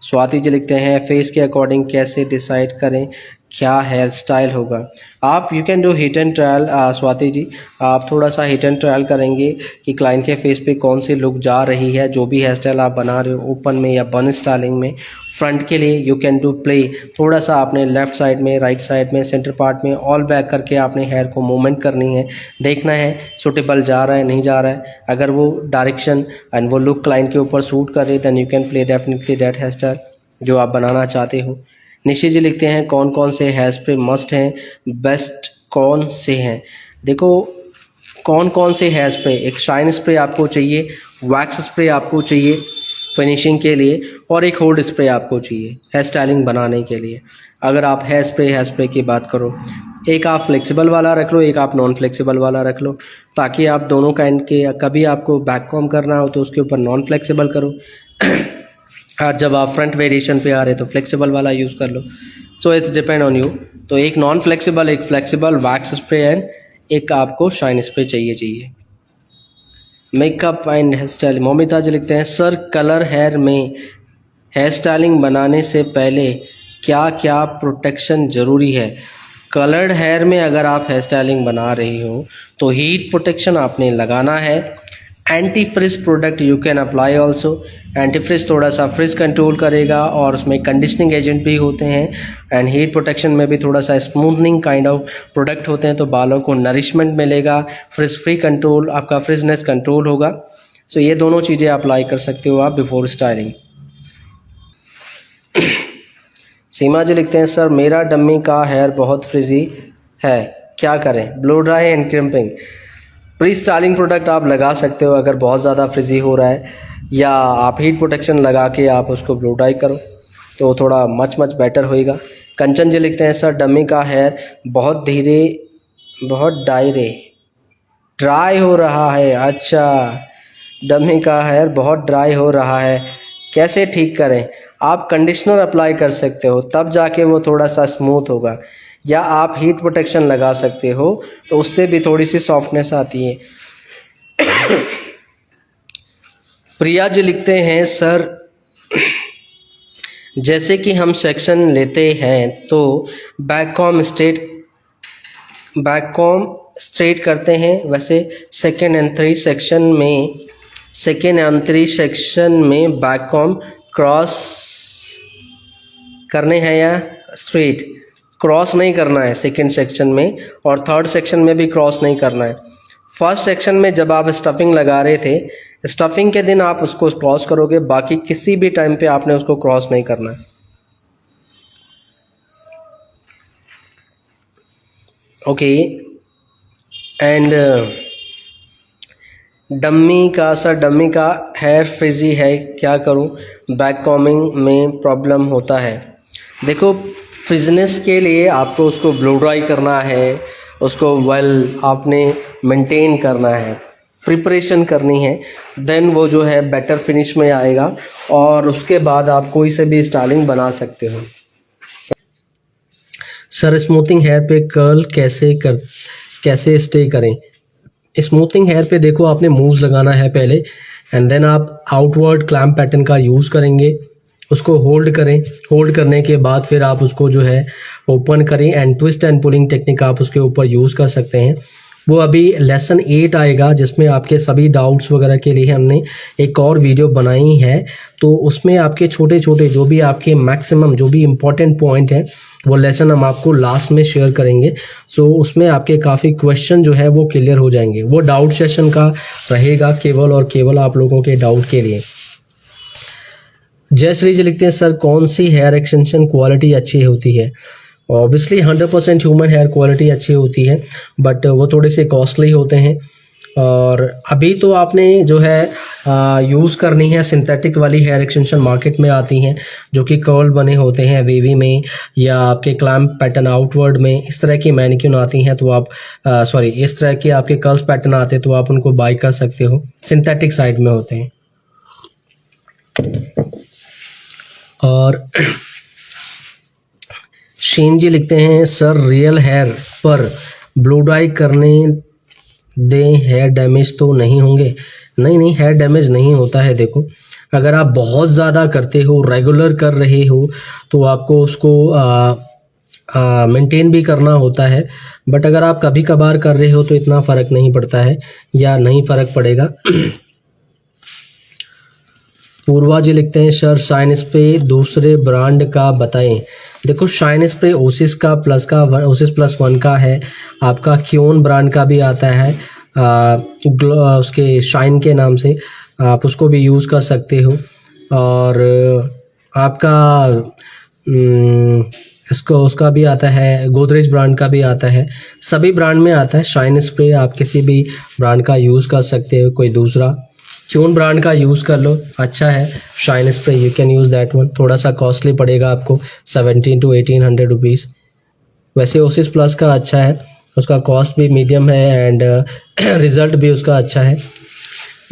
Swati ji लिखते हैं फेस के अकॉर्डिंग कैसे डिसाइड करें क्या हेयर स्टाइल होगा? आप you can do hit and trial. Swati ji आप थोड़ा सा हिट एंड ट्रायल करेंगे कि क्लाइंट के फेस पे कौन सी लुक जा रही है, जो भी हेयर स्टाइल आप बना रहे हो ओपन में या बन स्टाइलिंग में। फ्रंट के लिए यू कैन डू प्ले, थोड़ा सा आपने लेफ्ट साइड में, राइट साइड में, सेंटर पार्ट में ऑल बैक करके आपने हेयर को मूवमेंट करनी है, देखना है सूटेबल जा रहा है नहीं जा रहा है। अगर वो डायरेक्शन एंड वो लुक क्लाइंट के ऊपर सूट कर रही है then you can play definitely that hair style जो आप बनाना चाहते हो। निशी जी लिखते हैं कौन कौन से हेयर स्प्रे मस्ट हैं, बेस्ट कौन से हैं? देखो कौन कौन से हेयर स्प्रे, एक शाइन स्प्रे आपको चाहिए, वैक्स स्प्रे आपको चाहिए फिनिशिंग के लिए, और एक होल्ड स्प्रे आपको चाहिए हेयर स्टाइलिंग बनाने के लिए। अगर आप हेयर स्प्रे की बात करो, एक आप फ्लेक्सिबल वाला रख लो, एक आप नॉन फ्लेक्सिबल वाला रख लो, ताकि आप दोनों काइंड के, कभी आपको बैक कॉम करना हो तो उसके ऊपर नॉन फ्लेक्सिबल करो और जब आप फ्रंट वेरिएशन पे आ रहे तो फ्लेक्सिबल वाला यूज़ कर लो। So it's depend on you. तो एक नॉन फ्लेक्सिबल, एक फ्लेक्सिबल वैक्स स्प्रे एंड एक आपको शाइन स्प्रे चाहिए। Makeup and hair style Momita ji लिखते हैं सर कलर हेयर में हेयर स्टाइलिंग बनाने से पहले क्या क्या प्रोटेक्शन ज़रूरी है। कलर्ड हेयर में अगर आप हेयर स्टाइलिंग बना रही हो तो हीट प्रोटेक्शन आपने लगाना है। Anti fridge product you can apply also. Anti fridge थोड़ा सा फ्रिज कंट्रोल करेगा और उसमें कंडीशनिंग एजेंट भी होते हैं। एंड हीट प्रोटेक्शन में भी थोड़ा सा स्मूथनिंग काइंड ऑफ प्रोडक्ट होते हैं, तो बालों को नरिशमेंट मिलेगा, फ्रिज फ्री कंट्रोल, आपका फ्रिजनेस कंट्रोल होगा। सो ये दोनों चीज़ें अप्लाई कर सकते हो आप बिफोर स्टाइलिंग। सीमा जी लिखते हैं, सर मेरा डम्मी का हेयर बहुत फ्रिजी है, क्या करें? Blow dry and crimping. Pre styling product आप लगा सकते हो अगर बहुत ज़्यादा फ्रिजी हो रहा है, या आप हीट प्रोटेक्शन लगा के आप उसको ब्लो ड्राई करो तो थोड़ा मच बेटर होएगा। कंचन जी लिखते हैं, सर डम्मी का हेयर बहुत ड्राई हो रहा है। अच्छा, डम्मी का हेयर बहुत ड्राई हो रहा है, कैसे ठीक करें? आप कंडीशनर अप्लाई कर सकते हो, तब जाके वो थोड़ा सा स्मूथ होगा, या आप हीट प्रोटेक्शन लगा सकते हो तो उससे भी थोड़ी सी सॉफ्टनेस आती है। प्रिया जी लिखते हैं, सर जैसे कि हम सेक्शन लेते हैं तो बैककॉम स्ट्रेट करते हैं, वैसे सेकेंड एंड थर्ड सेक्शन में बैककॉम क्रॉस करने हैं या स्ट्रेट? क्रॉस नहीं करना है सेकेंड सेक्शन में, और थर्ड सेक्शन में भी क्रॉस नहीं करना है। फर्स्ट सेक्शन में जब आप स्टफिंग लगा रहे थे, स्टफिंग के दिन आप उसको क्रॉस करोगे, बाकी किसी भी टाइम पे आपने उसको क्रॉस नहीं करना है। ओके। एंड डम्मी का हेयर फ्रिजी है, क्या करूं? बैक कॉमिंग में प्रॉब्लम होता है। देखो, फ्रिजनेस के लिए आपको उसको ब्लो ड्राई करना है, उसको आपने मेंटेन करना है, प्रिपरेशन करनी है, देन वो जो है बेटर फिनिश में आएगा, और उसके बाद आप कोई से भी स्टाइलिंग बना सकते हो। सर स्मूथिंग हेयर पे कर्ल कैसे स्टे करें? स्मूथिंग हेयर पे देखो, आपने मूव्स लगाना है पहले, एंड देन आप आउटवर्ड क्लैम्प पैटर्न का यूज़ करेंगे, उसको होल्ड करें, होल्ड करने के बाद फिर आप उसको जो है ओपन करें, and twist and pulling technique आप उसके ऊपर यूज़ कर सकते हैं। वो अभी लेसन 8 आएगा, जिसमें आपके सभी डाउट्स वगैरह के लिए हमने एक और वीडियो बनाई है, तो उसमें आपके छोटे छोटे जो भी आपके मैक्सिमम जो भी इम्पोर्टेंट पॉइंट है वो लेसन हम आपको लास्ट में शेयर करेंगे। सो उसमें आपके काफ़ी क्वेश्चन जो है वो क्लियर हो जाएंगे। वो डाउट सेशन का रहेगा केवल और केवल आप लोगों के डाउट के लिए। जयश्री जी लिखते हैं, सर कौन सी हेयर एक्सटेंशन क्वालिटी अच्छी होती है? ऑब्वियसली 100% ह्यूमन हेयर क्वालिटी अच्छी होती है, बट वो थोड़े से कॉस्टली होते हैं। और अभी तो आपने जो है यूज़ करनी है सिंथेटिक वाली हेयर एक्सटेंशन, मार्केट में आती हैं जो कि कर्ल बने होते हैं वेवी में, या आपके क्लैम्प पैटर्न आउटवर्ड में, इस तरह की मैनिक्यून आती हैं, तो आप इस तरह के आपके कर्ल्स पैटर्न आते हैं, तो आप उनको बाय कर सकते हो, सिंथेटिक साइड में होते हैं। और शीन जी लिखते हैं, सर रियल हेयर पर ब्लो ड्राई करने दें, हेयर डैमेज तो नहीं होंगे? नहीं, हेयर डैमेज नहीं होता है। देखो, अगर आप बहुत ज़्यादा करते हो, रेगुलर कर रहे हो, तो आपको उसको मेंटेन भी करना होता है, बट अगर आप कभी कभार कर रहे हो तो इतना फ़र्क नहीं पड़ता है, या नहीं फ़र्क पड़ेगा। पूर्वा जी लिखते हैं, सर शाइन स्प्रे दूसरे ब्रांड का बताएं। देखो, शाइन स्प्रे ओसिस प्लस 1 का है, आपका क्योन ब्रांड का भी आता है, उसके शाइन के नाम से, आप उसको भी यूज़ कर सकते हो। और आपका उसका भी आता है, गोदरेज ब्रांड का भी आता है, सभी ब्रांड में आता है शाइन स्प्रे। आप किसी भी ब्रांड का यूज़ कर सकते हो, कोई दूसरा क्योन ब्रांड का यूज़ कर लो, अच्छा है shine spray, you can use that one. थोड़ा सा कॉस्टली पड़ेगा आपको, 1700 to 1800 रुपीज़। वैसे ओसिस प्लस का अच्छा है, उसका कॉस्ट भी मीडियम है, एंड रिज़ल्ट भी उसका अच्छा है।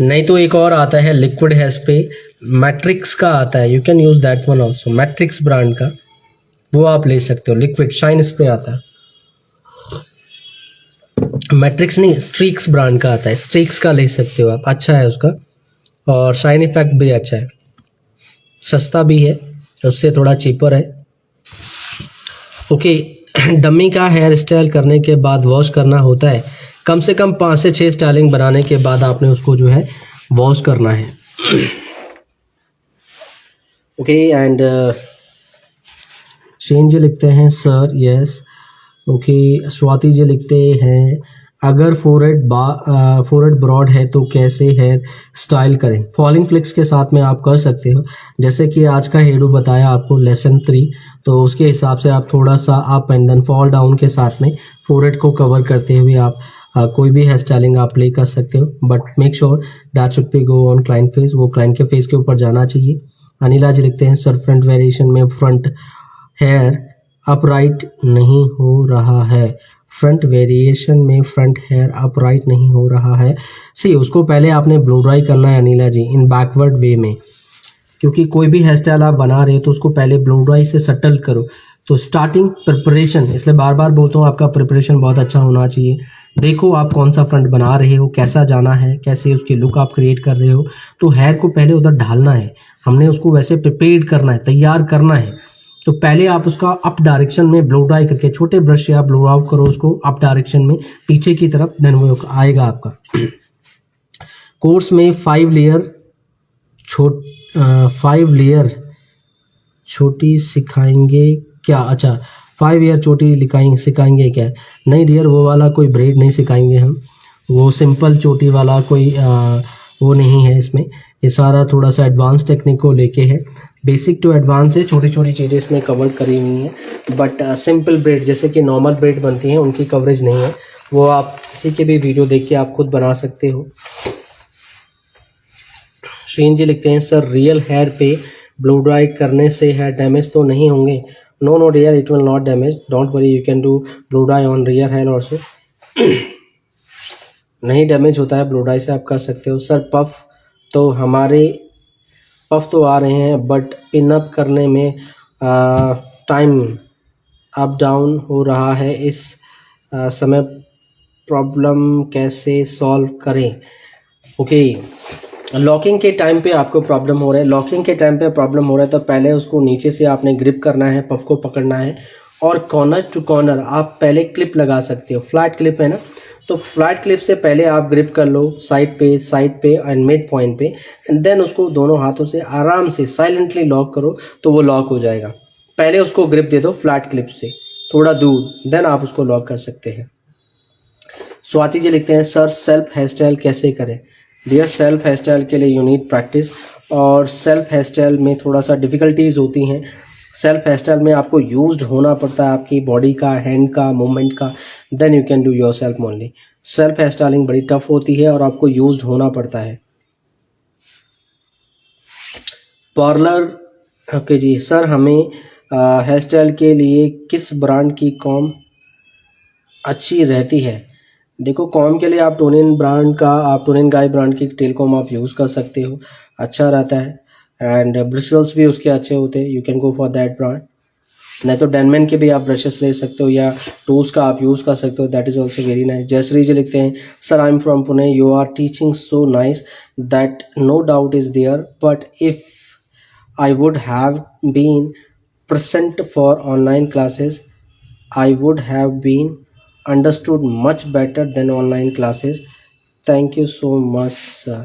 नहीं तो एक और आता है लिक्विड हेयर स्प्रे, मैट्रिक्स का आता है, you can use that one also, matrix brand का, वो आप ले सकते हो। लिक्विड शाइन स्प्रे आता है, मैट्रिक्स नहीं, स्ट्रीक्स ब्रांड का आता है, स्ट्रीक्स का ले सकते हो आप, अच्छा है उसका, और शाइन इफेक्ट भी अच्छा है। सस्ता भी है, उससे थोड़ा चीपर है। ओके, डमी का हेयर स्टाइल करने के बाद वॉश करना होता है। कम से कम 5 से 6 स्टाइलिंग बनाने के बाद आपने उसको जो है वॉश करना है। ओके एंड शेन जी लिखते हैं sir yes. Okay, Swati ji लिखते हैं अगर फोरहेड ब्रॉड है तो कैसे हेयर स्टाइल करें। फॉलिंग फ्लिक्स के साथ में आप कर सकते हो, जैसे कि आज का हेडू बताया आपको लेसन 3, तो उसके हिसाब से आप थोड़ा सा up and then fall down के साथ में फोरहेड को कवर करते हुए आप कोई भी हेयर स्टाइलिंग आप प्ले कर सकते हो, but make sure that should be go on client face, वो क्लाइंट के फेस के ऊपर जाना चाहिए। अनिला जी लिखते हैं सर फ्रंट वेरिएशन में फ्रंट हेयर अपराइट नहीं हो रहा है। फ्रंट वेरिएशन में फ्रंट हेयर अपराइट नहीं हो रहा है। सी उसको पहले आपने ब्लो ड्राई करना है अनिला जी, इन बैकवर्ड वे में, क्योंकि कोई भी हेयर स्टाइल आप बना रहे हो तो उसको पहले ब्लो ड्राई से सटल करो। तो स्टार्टिंग प्रिपरेशन, इसलिए बार बार बोलता हूँ आपका प्रिपरेशन बहुत अच्छा होना चाहिए। देखो आप कौन सा फ्रंट बना रहे हो, कैसा जाना है, कैसे उसकी लुक आप क्रिएट कर रहे हो, तो हेयर को पहले उधर ढालना है, हमने उसको वैसे प्रिपेयर करना है, तैयार करना है। तो पहले आप उसका अप डायरेक्शन में ब्लो ड्राई करके छोटे ब्रश से आप ब्लो आउट करो उसको अप डायरेक्शन में पीछे की तरफ, देन वो आएगा आपका। कोर्स में 5 लेयर छोटी सिखाएंगे क्या? अच्छा, 5 ईयर छोटी सिखाएंगे क्या? नहीं डियर, वो वाला कोई ब्रेड नहीं सिखाएंगे हम, वो सिंपल चोटी वाला कोई वो नहीं है इसमें। ये सारा थोड़ा सा एडवांस टेक्निक को लेके है, बेसिक टू एडवांस है, छोटी छोटी चीज़ें इसमें कवर करी हुई हैं। बट सिंपल ब्रेड जैसे कि नॉर्मल ब्रेड बनती हैं उनकी कवरेज नहीं है, वो आप किसी के भी वीडियो देख के आप खुद बना सकते हो। श्रीन जी लिखते हैं सर रियल हेयर पे ब्लो ड्राई करने से हेयर डैमेज तो नहीं होंगे? No dear, it will not damage, don't worry, you can do blow dry on real hair also. नहीं डैमेज होता है, ब्लो ड्राई से आप कर सकते हो। सर पफ तो आ रहे हैं बट पिन अप करने में टाइम अप डाउन हो रहा है, इस समय प्रॉब्लम कैसे सॉल्व करें? ओके, लॉकिंग के टाइम पे आपको प्रॉब्लम हो रहा है, तो पहले उसको नीचे से आपने ग्रिप करना है, पफ को पकड़ना है, और कॉर्नर टू कॉर्नर आप पहले क्लिप लगा सकते हो। फ्लैट क्लिप है ना, तो फ्लैट क्लिप से पहले आप ग्रिप कर लो साइड पे एंड मिड पॉइंट पे, एंड देन उसको दोनों हाथों से आराम से साइलेंटली लॉक करो तो वो लॉक हो जाएगा। पहले उसको ग्रिप दे दो फ्लैट क्लिप से थोड़ा दूर, देन आप उसको लॉक कर सकते हैं। स्वाति जी लिखते हैं सर सेल्फ हेयर स्टाइल कैसे करें? डियर, सेल्फ हेयर स्टाइल के लिए यू नीड प्रैक्टिस, और सेल्फ हेयर स्टाइल में थोड़ा सा डिफ़िकल्टीज़ होती हैं। सेल्फ हेयर स्टाइल में आपको यूज्ड होना पड़ता है आपकी बॉडी का, हैंड का, मूवमेंट का, then you can do your self only. Self hair styling बड़ी टफ होती है और आपको यूज्ड होना पड़ता है। पार्लर, ओके जी सर, हमें हेयर स्टाइल के लिए किस ब्रांड की कॉम अच्छी रहती है? देखो, कॉम के लिए आप टोनिन गाय ब्रांड की टेल कॉम आप यूज़ कर सकते हो, अच्छा रहता है, एंड ब्रिसल्स भी उसके अच्छे होते हैं, you can go for that brand. नहीं तो डेनमैन के भी आप ब्रशेस ले सकते हो या टूल्स का आप यूज़ कर सकते हो, that is also very nice. Jayashree ji लिखते हैं sir I am from Pune, you are teaching so nice that no doubt is there, but if I would have been present for online classes, I would have been understood much better than online classes. Thank you so much sir.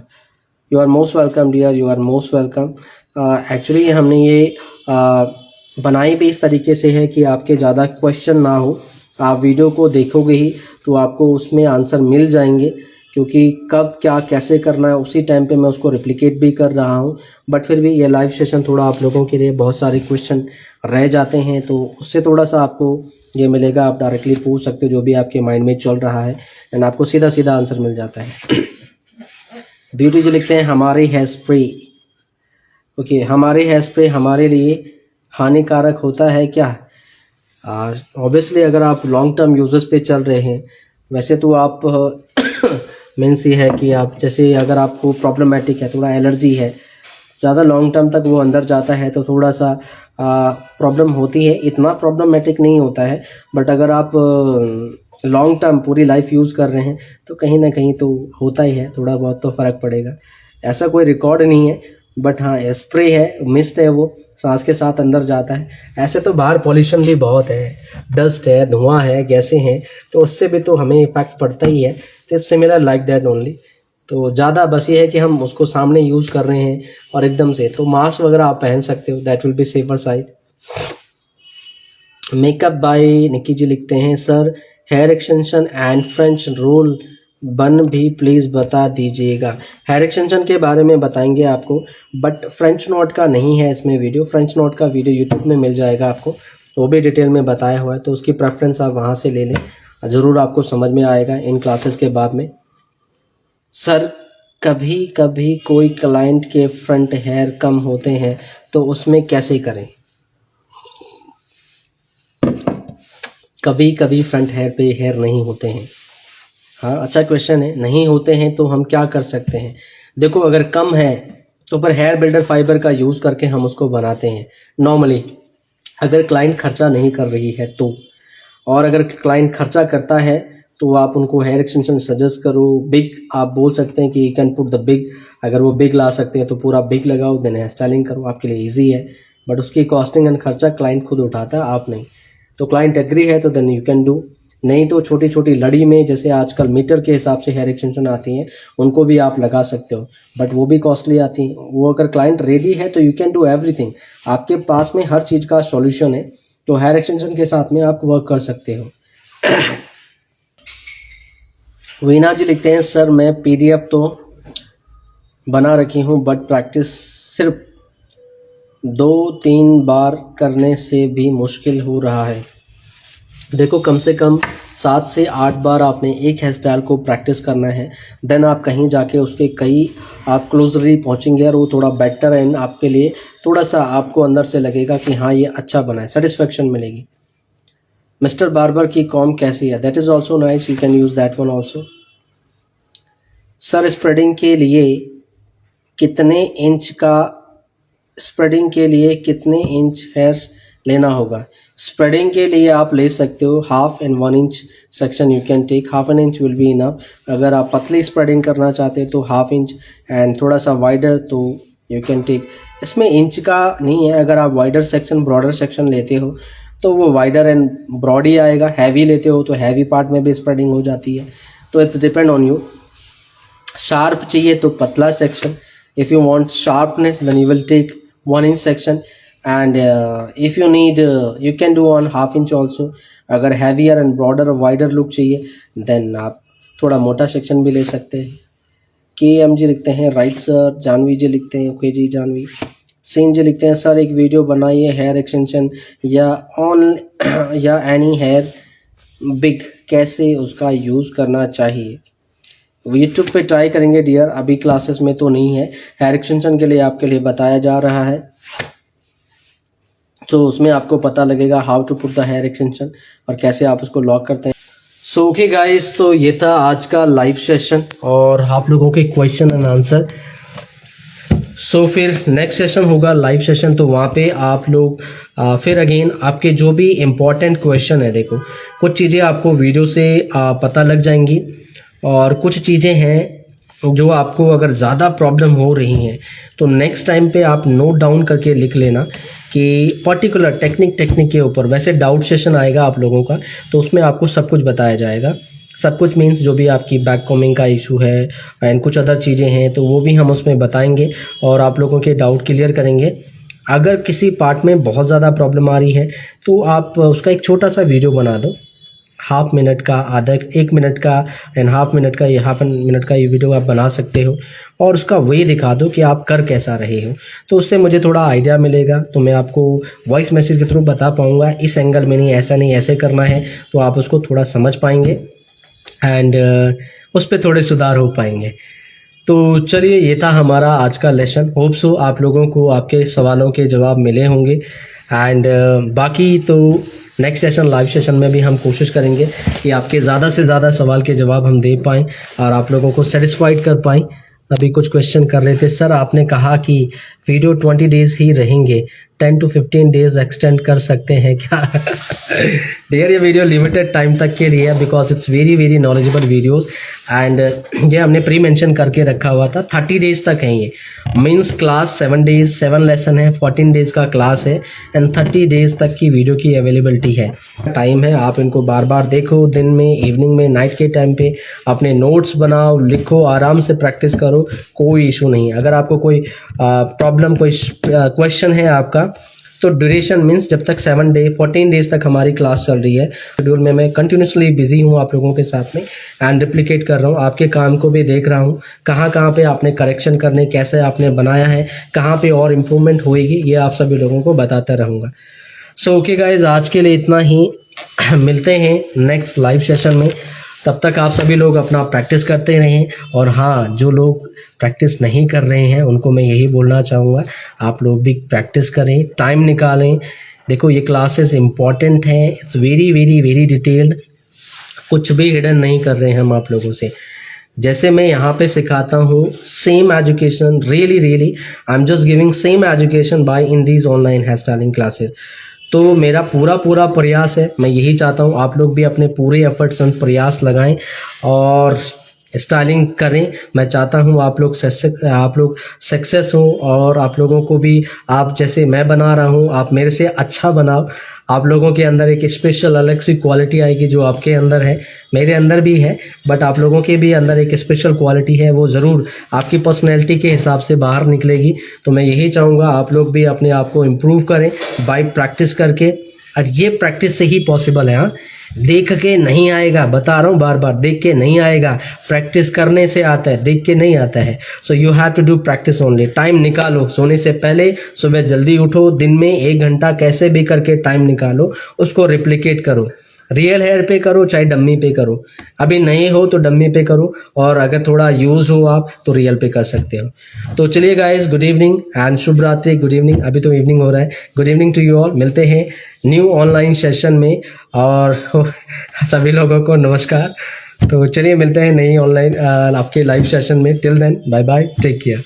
You are most welcome dear, you are most welcome. Actually हमने ये बनाई भी इस तरीके से है कि आपके ज़्यादा क्वेश्चन ना हो, आप वीडियो को देखोगे ही तो आपको उसमें आंसर मिल जाएंगे, क्योंकि कब क्या कैसे करना है उसी टाइम पे मैं उसको रिप्लिकेट भी कर रहा हूँ। बट फिर भी ये लाइव सेशन थोड़ा आप लोगों के लिए बहुत सारे क्वेश्चन रह जाते हैं, तो उससे थोड़ा सा आपको ये मिलेगा, आप डायरेक्टली पूछ सकते हो जो भी आपके माइंड में चल रहा है, एंड आपको सीधा सीधा आंसर मिल जाता है। ब्यूटी जी लिखते हैं हमारे हेयर स्प्रे, ओके, हमारे हेयर स्प्रे हमारे लिए हानिकारक होता है क्या? ऑब्वियसली अगर आप लॉन्ग टर्म यूजेस पे चल रहे हैं, वैसे तो आप मीन्स ये है कि आप जैसे अगर आपको प्रॉब्लमेटिक है, थोड़ा एलर्जी है, ज़्यादा लॉन्ग टर्म तक वो अंदर जाता है तो थोड़ा सा प्रॉब्लम होती है। इतना प्रॉब्लमेटिक नहीं होता है, बट अगर आप लॉन्ग टर्म पूरी लाइफ यूज़ कर रहे हैं तो कहीं ना कहीं तो होता ही है, थोड़ा बहुत तो फ़र्क पड़ेगा। ऐसा कोई रिकॉर्ड नहीं है, बट हाँ स्प्रे है, मिस्ट है, वो सांस के साथ अंदर जाता है। ऐसे तो बाहर पॉल्यूशन भी बहुत है, डस्ट है, धुआं है, गैसें हैं, तो उससे भी तो हमें इफेक्ट पड़ता ही है। तो सिमिलर लाइक दैट ओनली। तो ज़्यादा बस ये है कि हम उसको सामने यूज़ कर रहे हैं और एकदम से, तो मास्क वगैरह आप पहन सकते हो, that will be safer side. Makeup by Nikki ji लिखते हैं, sir hair extension and French roll bun भी प्लीज़ बता दीजिएगा। हेयर एक्सटेंशन के बारे में बताएंगे आपको, बट फ्रेंच नोट का नहीं है इसमें वीडियो। फ्रेंच नोट का वीडियो यूट्यूब में मिल जाएगा आपको, वो भी डिटेल में बताया हुआ है, तो उसकी प्रेफरेंस आप वहाँ से ले लें, ज़रूर आपको समझ में आएगा इन क्लासेस के बाद में। सर कभी कभी कोई क्लाइंट के फ्रंट हेयर कम होते हैं तो उसमें कैसे करें? कभी कभी फ्रंट हेयर पे हेयर नहीं होते हैं, हाँ अच्छा क्वेश्चन है। नहीं होते हैं तो हम क्या कर सकते हैं? देखो अगर कम है तो फिर हेयर बिल्डर फाइबर का यूज़ करके हम उसको बनाते हैं नॉर्मली, अगर क्लाइंट खर्चा नहीं कर रही है तो। और अगर क्लाइंट खर्चा करता है तो आप उनको हेयर एक्सटेंशन सजेस्ट करो। बिग आप बोल सकते हैं कि you can put the big, अगर वो बिग ला सकते हैं तो पूरा बिग लगाओ, देन हेयर स्टाइलिंग करो, आपके लिए ईजी है। बट उसकी कॉस्टिंग एंड खर्चा क्लाइंट खुद उठाता है, आप नहीं। तो क्लाइंट एग्री है तो देन यू कैन डू, नहीं तो छोटी छोटी लड़ी में जैसे आजकल मीटर के हिसाब से हेयर एक्सटेंशन आती हैं, उनको भी आप लगा सकते हो, बट वो भी कॉस्टली आती हैं। वो अगर क्लाइंट रेडी है तो यू कैन डू एवरीथिंग, आपके पास में हर चीज़ का सॉल्यूशन है, तो हेयर एक्सटेंशन के साथ में आप वर्क कर सकते हो। वीना जी लिखते हैं, सर मैं पीडीएफ तो बना रखी हूँ बट प्रैक्टिस सिर्फ 2-3 बार करने से भी मुश्किल हो रहा है। देखो कम से कम 7 से 8 बार आपने एक हेयर स्टाइल को प्रैक्टिस करना है, देन आप कहीं जाके उसके कई आप क्लोजली पहुंचेंगे और वो थोड़ा बेटर है आपके लिए, थोड़ा सा आपको अंदर से लगेगा कि हाँ ये अच्छा बना है, सेटिस्फेक्शन मिलेगी। मिस्टर बार्बर की कॉम कैसी है? That is also nice, you can use that one also. Sir spreading के लिए कितने इंच हेयर लेना होगा? स्प्रेडिंग के लिए आप ले सकते हो 1/2 and 1 inch section you can take, 1/2 inch will be enough. अगर आप पतली स्प्रेडिंग करना चाहते हो तो 1/2 inch एंड थोड़ा सा वाइडर तो यू कैन टेक। इसमें इंच का नहीं है, अगर आप वाइडर सेक्शन ब्रॉडर सेक्शन लेते हो तो वो वाइडर एंड ब्रॉड ही आएगा, हैवी लेते हो तो हैवी पार्ट में भी स्प्रेडिंग हो जाती है, तो it's depend on you. Sharp चाहिए तो पतला section, if you want sharpness then you will take 1 inch section and if you need you can do on 1/2 inch also। अगर हैवियर एंड ब्रॉडर और वाइडर लुक चाहिए then आप थोड़ा मोटा section भी ले सकते हैं। KM जी लिखते हैं, राइट सर। जानवी जी लिखते हैं, ओके जी जानवी। सीन जी लिखते हैं, सर एक वीडियो बनाइए हेयर एक्सटेंशन या एनी हेयर बिग, कैसे उसका यूज़ करना चाहिए? यूट्यूब पे ट्राई करेंगे डियर, अभी क्लासेस में तो नहीं है। हेयर एक्सटेंशन के लिए आपके लिए बताया जा रहा है, तो उसमें आपको पता लगेगा how to put the hair extension और कैसे आप उसको लॉक करते हैं। सो ओके गाइस, तो ये था आज का लाइव सेशन और आप लोगों के क्वेश्चन एंड आंसर। सो फिर नेक्स्ट सेशन होगा लाइव सेशन, तो वहाँ पे आप लोग फिर अगेन आपके जो भी इम्पोर्टेंट क्वेश्चन है, देखो कुछ चीज़ें आपको वीडियो से पता लग जाएंगी और कुछ चीज़ें हैं जो आपको अगर ज़्यादा प्रॉब्लम हो रही हैं तो नेक्स्ट टाइम पे आप नोट डाउन करके लिख लेना कि पर्टिकुलर टेक्निक के ऊपर। वैसे डाउट सेशन आएगा आप लोगों का, तो उसमें आपको सब कुछ बताया जाएगा। सब कुछ मीन्स जो भी आपकी बैक कॉमिंग का इशू है एंड कुछ अदर चीज़ें हैं तो वो भी हम उसमें बताएंगे और आप लोगों के डाउट क्लियर करेंगे। अगर किसी पार्ट में बहुत ज़्यादा प्रॉब्लम आ रही है तो आप उसका एक छोटा सा वीडियो बना दो, 1/2 मिनट का, आधा 1 मिनट का एंड 1/2 मिनट का, ये 1/2 मिनट का ये वीडियो आप बना सकते हो और उसका वे दिखा दो कि आप कर कैसा रहे हो, तो उससे मुझे थोड़ा आइडिया मिलेगा। तो मैं आपको वॉइस मैसेज के थ्रू बता पाऊँगा इस एंगल में नहीं, ऐसा नहीं, ऐसे करना है, तो आप उसको थोड़ा समझ पाएंगे एंड उस पर थोड़े सुधार हो पाएंगे। तो चलिए, ये था हमारा आज का लेसन। होप सो आप लोगों को आपके सवालों के जवाब मिले होंगे एंड बाकी तो नेक्स्ट सेशन लाइव सेशन में भी हम कोशिश करेंगे कि आपके ज़्यादा से ज़्यादा सवाल के जवाब हम दे पाएँ और आप लोगों को सेटिस्फाइड कर पाएँ। अभी कुछ क्वेश्चन कर रहे थे, सर आपने कहा कि वीडियो 20 डेज़ ही रहेंगे, 10 to 15 डेज एक्सटेंड कर सकते हैं क्या? डियर, ये वीडियो लिमिटेड टाइम तक के लिए है because it's very very knowledgeable videos and ये हमने प्री मेंशन करके रखा हुआ था 30 डेज तक है ये। मीन्स क्लास 7 डेज 7 लेसन है, 14 डेज का क्लास है एंड 30 डेज तक की वीडियो की अवेलेबिलिटी है। टाइम है, आप इनको बार बार देखो, दिन में, इवनिंग में, नाइट के टाइम पे अपने नोट्स बनाओ, लिखो, आराम से प्रैक्टिस करो, कोई इशू नहीं है। अगर आपको कोई प्रॉब्लम, कोई क्वेश्चन है आपका, तो ड्यूरेशन मीन्स जब तक 14 डेज तक हमारी क्लास चल रही है, शेड्यूल में मैं कंटिन्यूसली बिजी हूँ आप लोगों के साथ में एंड रिप्लिकेट कर रहा हूँ, आपके काम को भी देख रहा हूँ, कहाँ कहाँ पे आपने करेक्शन करने, कैसे आपने बनाया है, कहाँ पे और इम्प्रूवमेंट होएगी, ये आप सभी लोगों को बताता रहूँगा। सो ओके गाइज, आज के लिए इतना ही। मिलते हैं नेक्स्ट लाइव सेशन में, तब तक आप सभी लोग अपना प्रैक्टिस करते रहें। और हाँ, जो लोग प्रैक्टिस नहीं कर रहे हैं उनको मैं यही बोलना चाहूँगा, आप लोग भी प्रैक्टिस करें, टाइम निकालें। देखो, ये क्लासेस इम्पॉर्टेंट हैं, it's very very very detailed, कुछ भी हिडन नहीं कर रहे हैं हम आप लोगों से। जैसे मैं यहाँ पे सिखाता हूँ same education, really I am just giving same education by in these online hair styling classes. तो मेरा पूरा प्रयास है, मैं यही चाहता हूँ आप लोग भी अपने पूरे एफर्ट्स एंड प्रयास लगाएं और स्टाइलिंग करें। मैं चाहता हूँ आप लोग सक्सेस हो और आप लोगों को भी, आप जैसे मैं बना रहा हूँ, आप मेरे से अच्छा बनाओ। आप लोगों के अंदर एक स्पेशल अलग सी क्वालिटी आएगी जो आपके अंदर है, मेरे अंदर भी है, बट आप लोगों के भी अंदर एक स्पेशल क्वालिटी है, वो ज़रूर आपकी पर्सनैलिटी के हिसाब से बाहर निकलेगी। तो मैं यही चाहूँगा आप लोग भी अपने आप को इम्प्रूव करें बाय प्रैक्टिस करके, और ये प्रैक्टिस से ही पॉसिबल है। हाँ, देख के नहीं आएगा, बता रहा हूँ बार बार, देख के नहीं आएगा, प्रैक्टिस करने से आता है, देख के नहीं आता है। So you have to do practice only. Time निकालो, सोने से पहले सुबह जल्दी उठो, दिन में 1 घंटा कैसे भी करके टाइम निकालो, उसको रिप्लिकेट करो। रियल हेयर पे करो चाहे डम्मी पे करो, अभी नहीं हो तो डम्मी पे करो, और अगर थोड़ा यूज़ हो आप तो रियल पे कर सकते हो। तो चलिए गाइस, गुड इवनिंग एंड शुभ रात्रि। गुड इवनिंग, अभी तो इवनिंग हो रहा है। Good evening to you all. मिलते हैं न्यू ऑनलाइन सेशन में, और सभी लोगों को नमस्कार। तो चलिए मिलते हैं नई ऑनलाइन आपके लाइव सेशन में। Till then, bye bye, take care.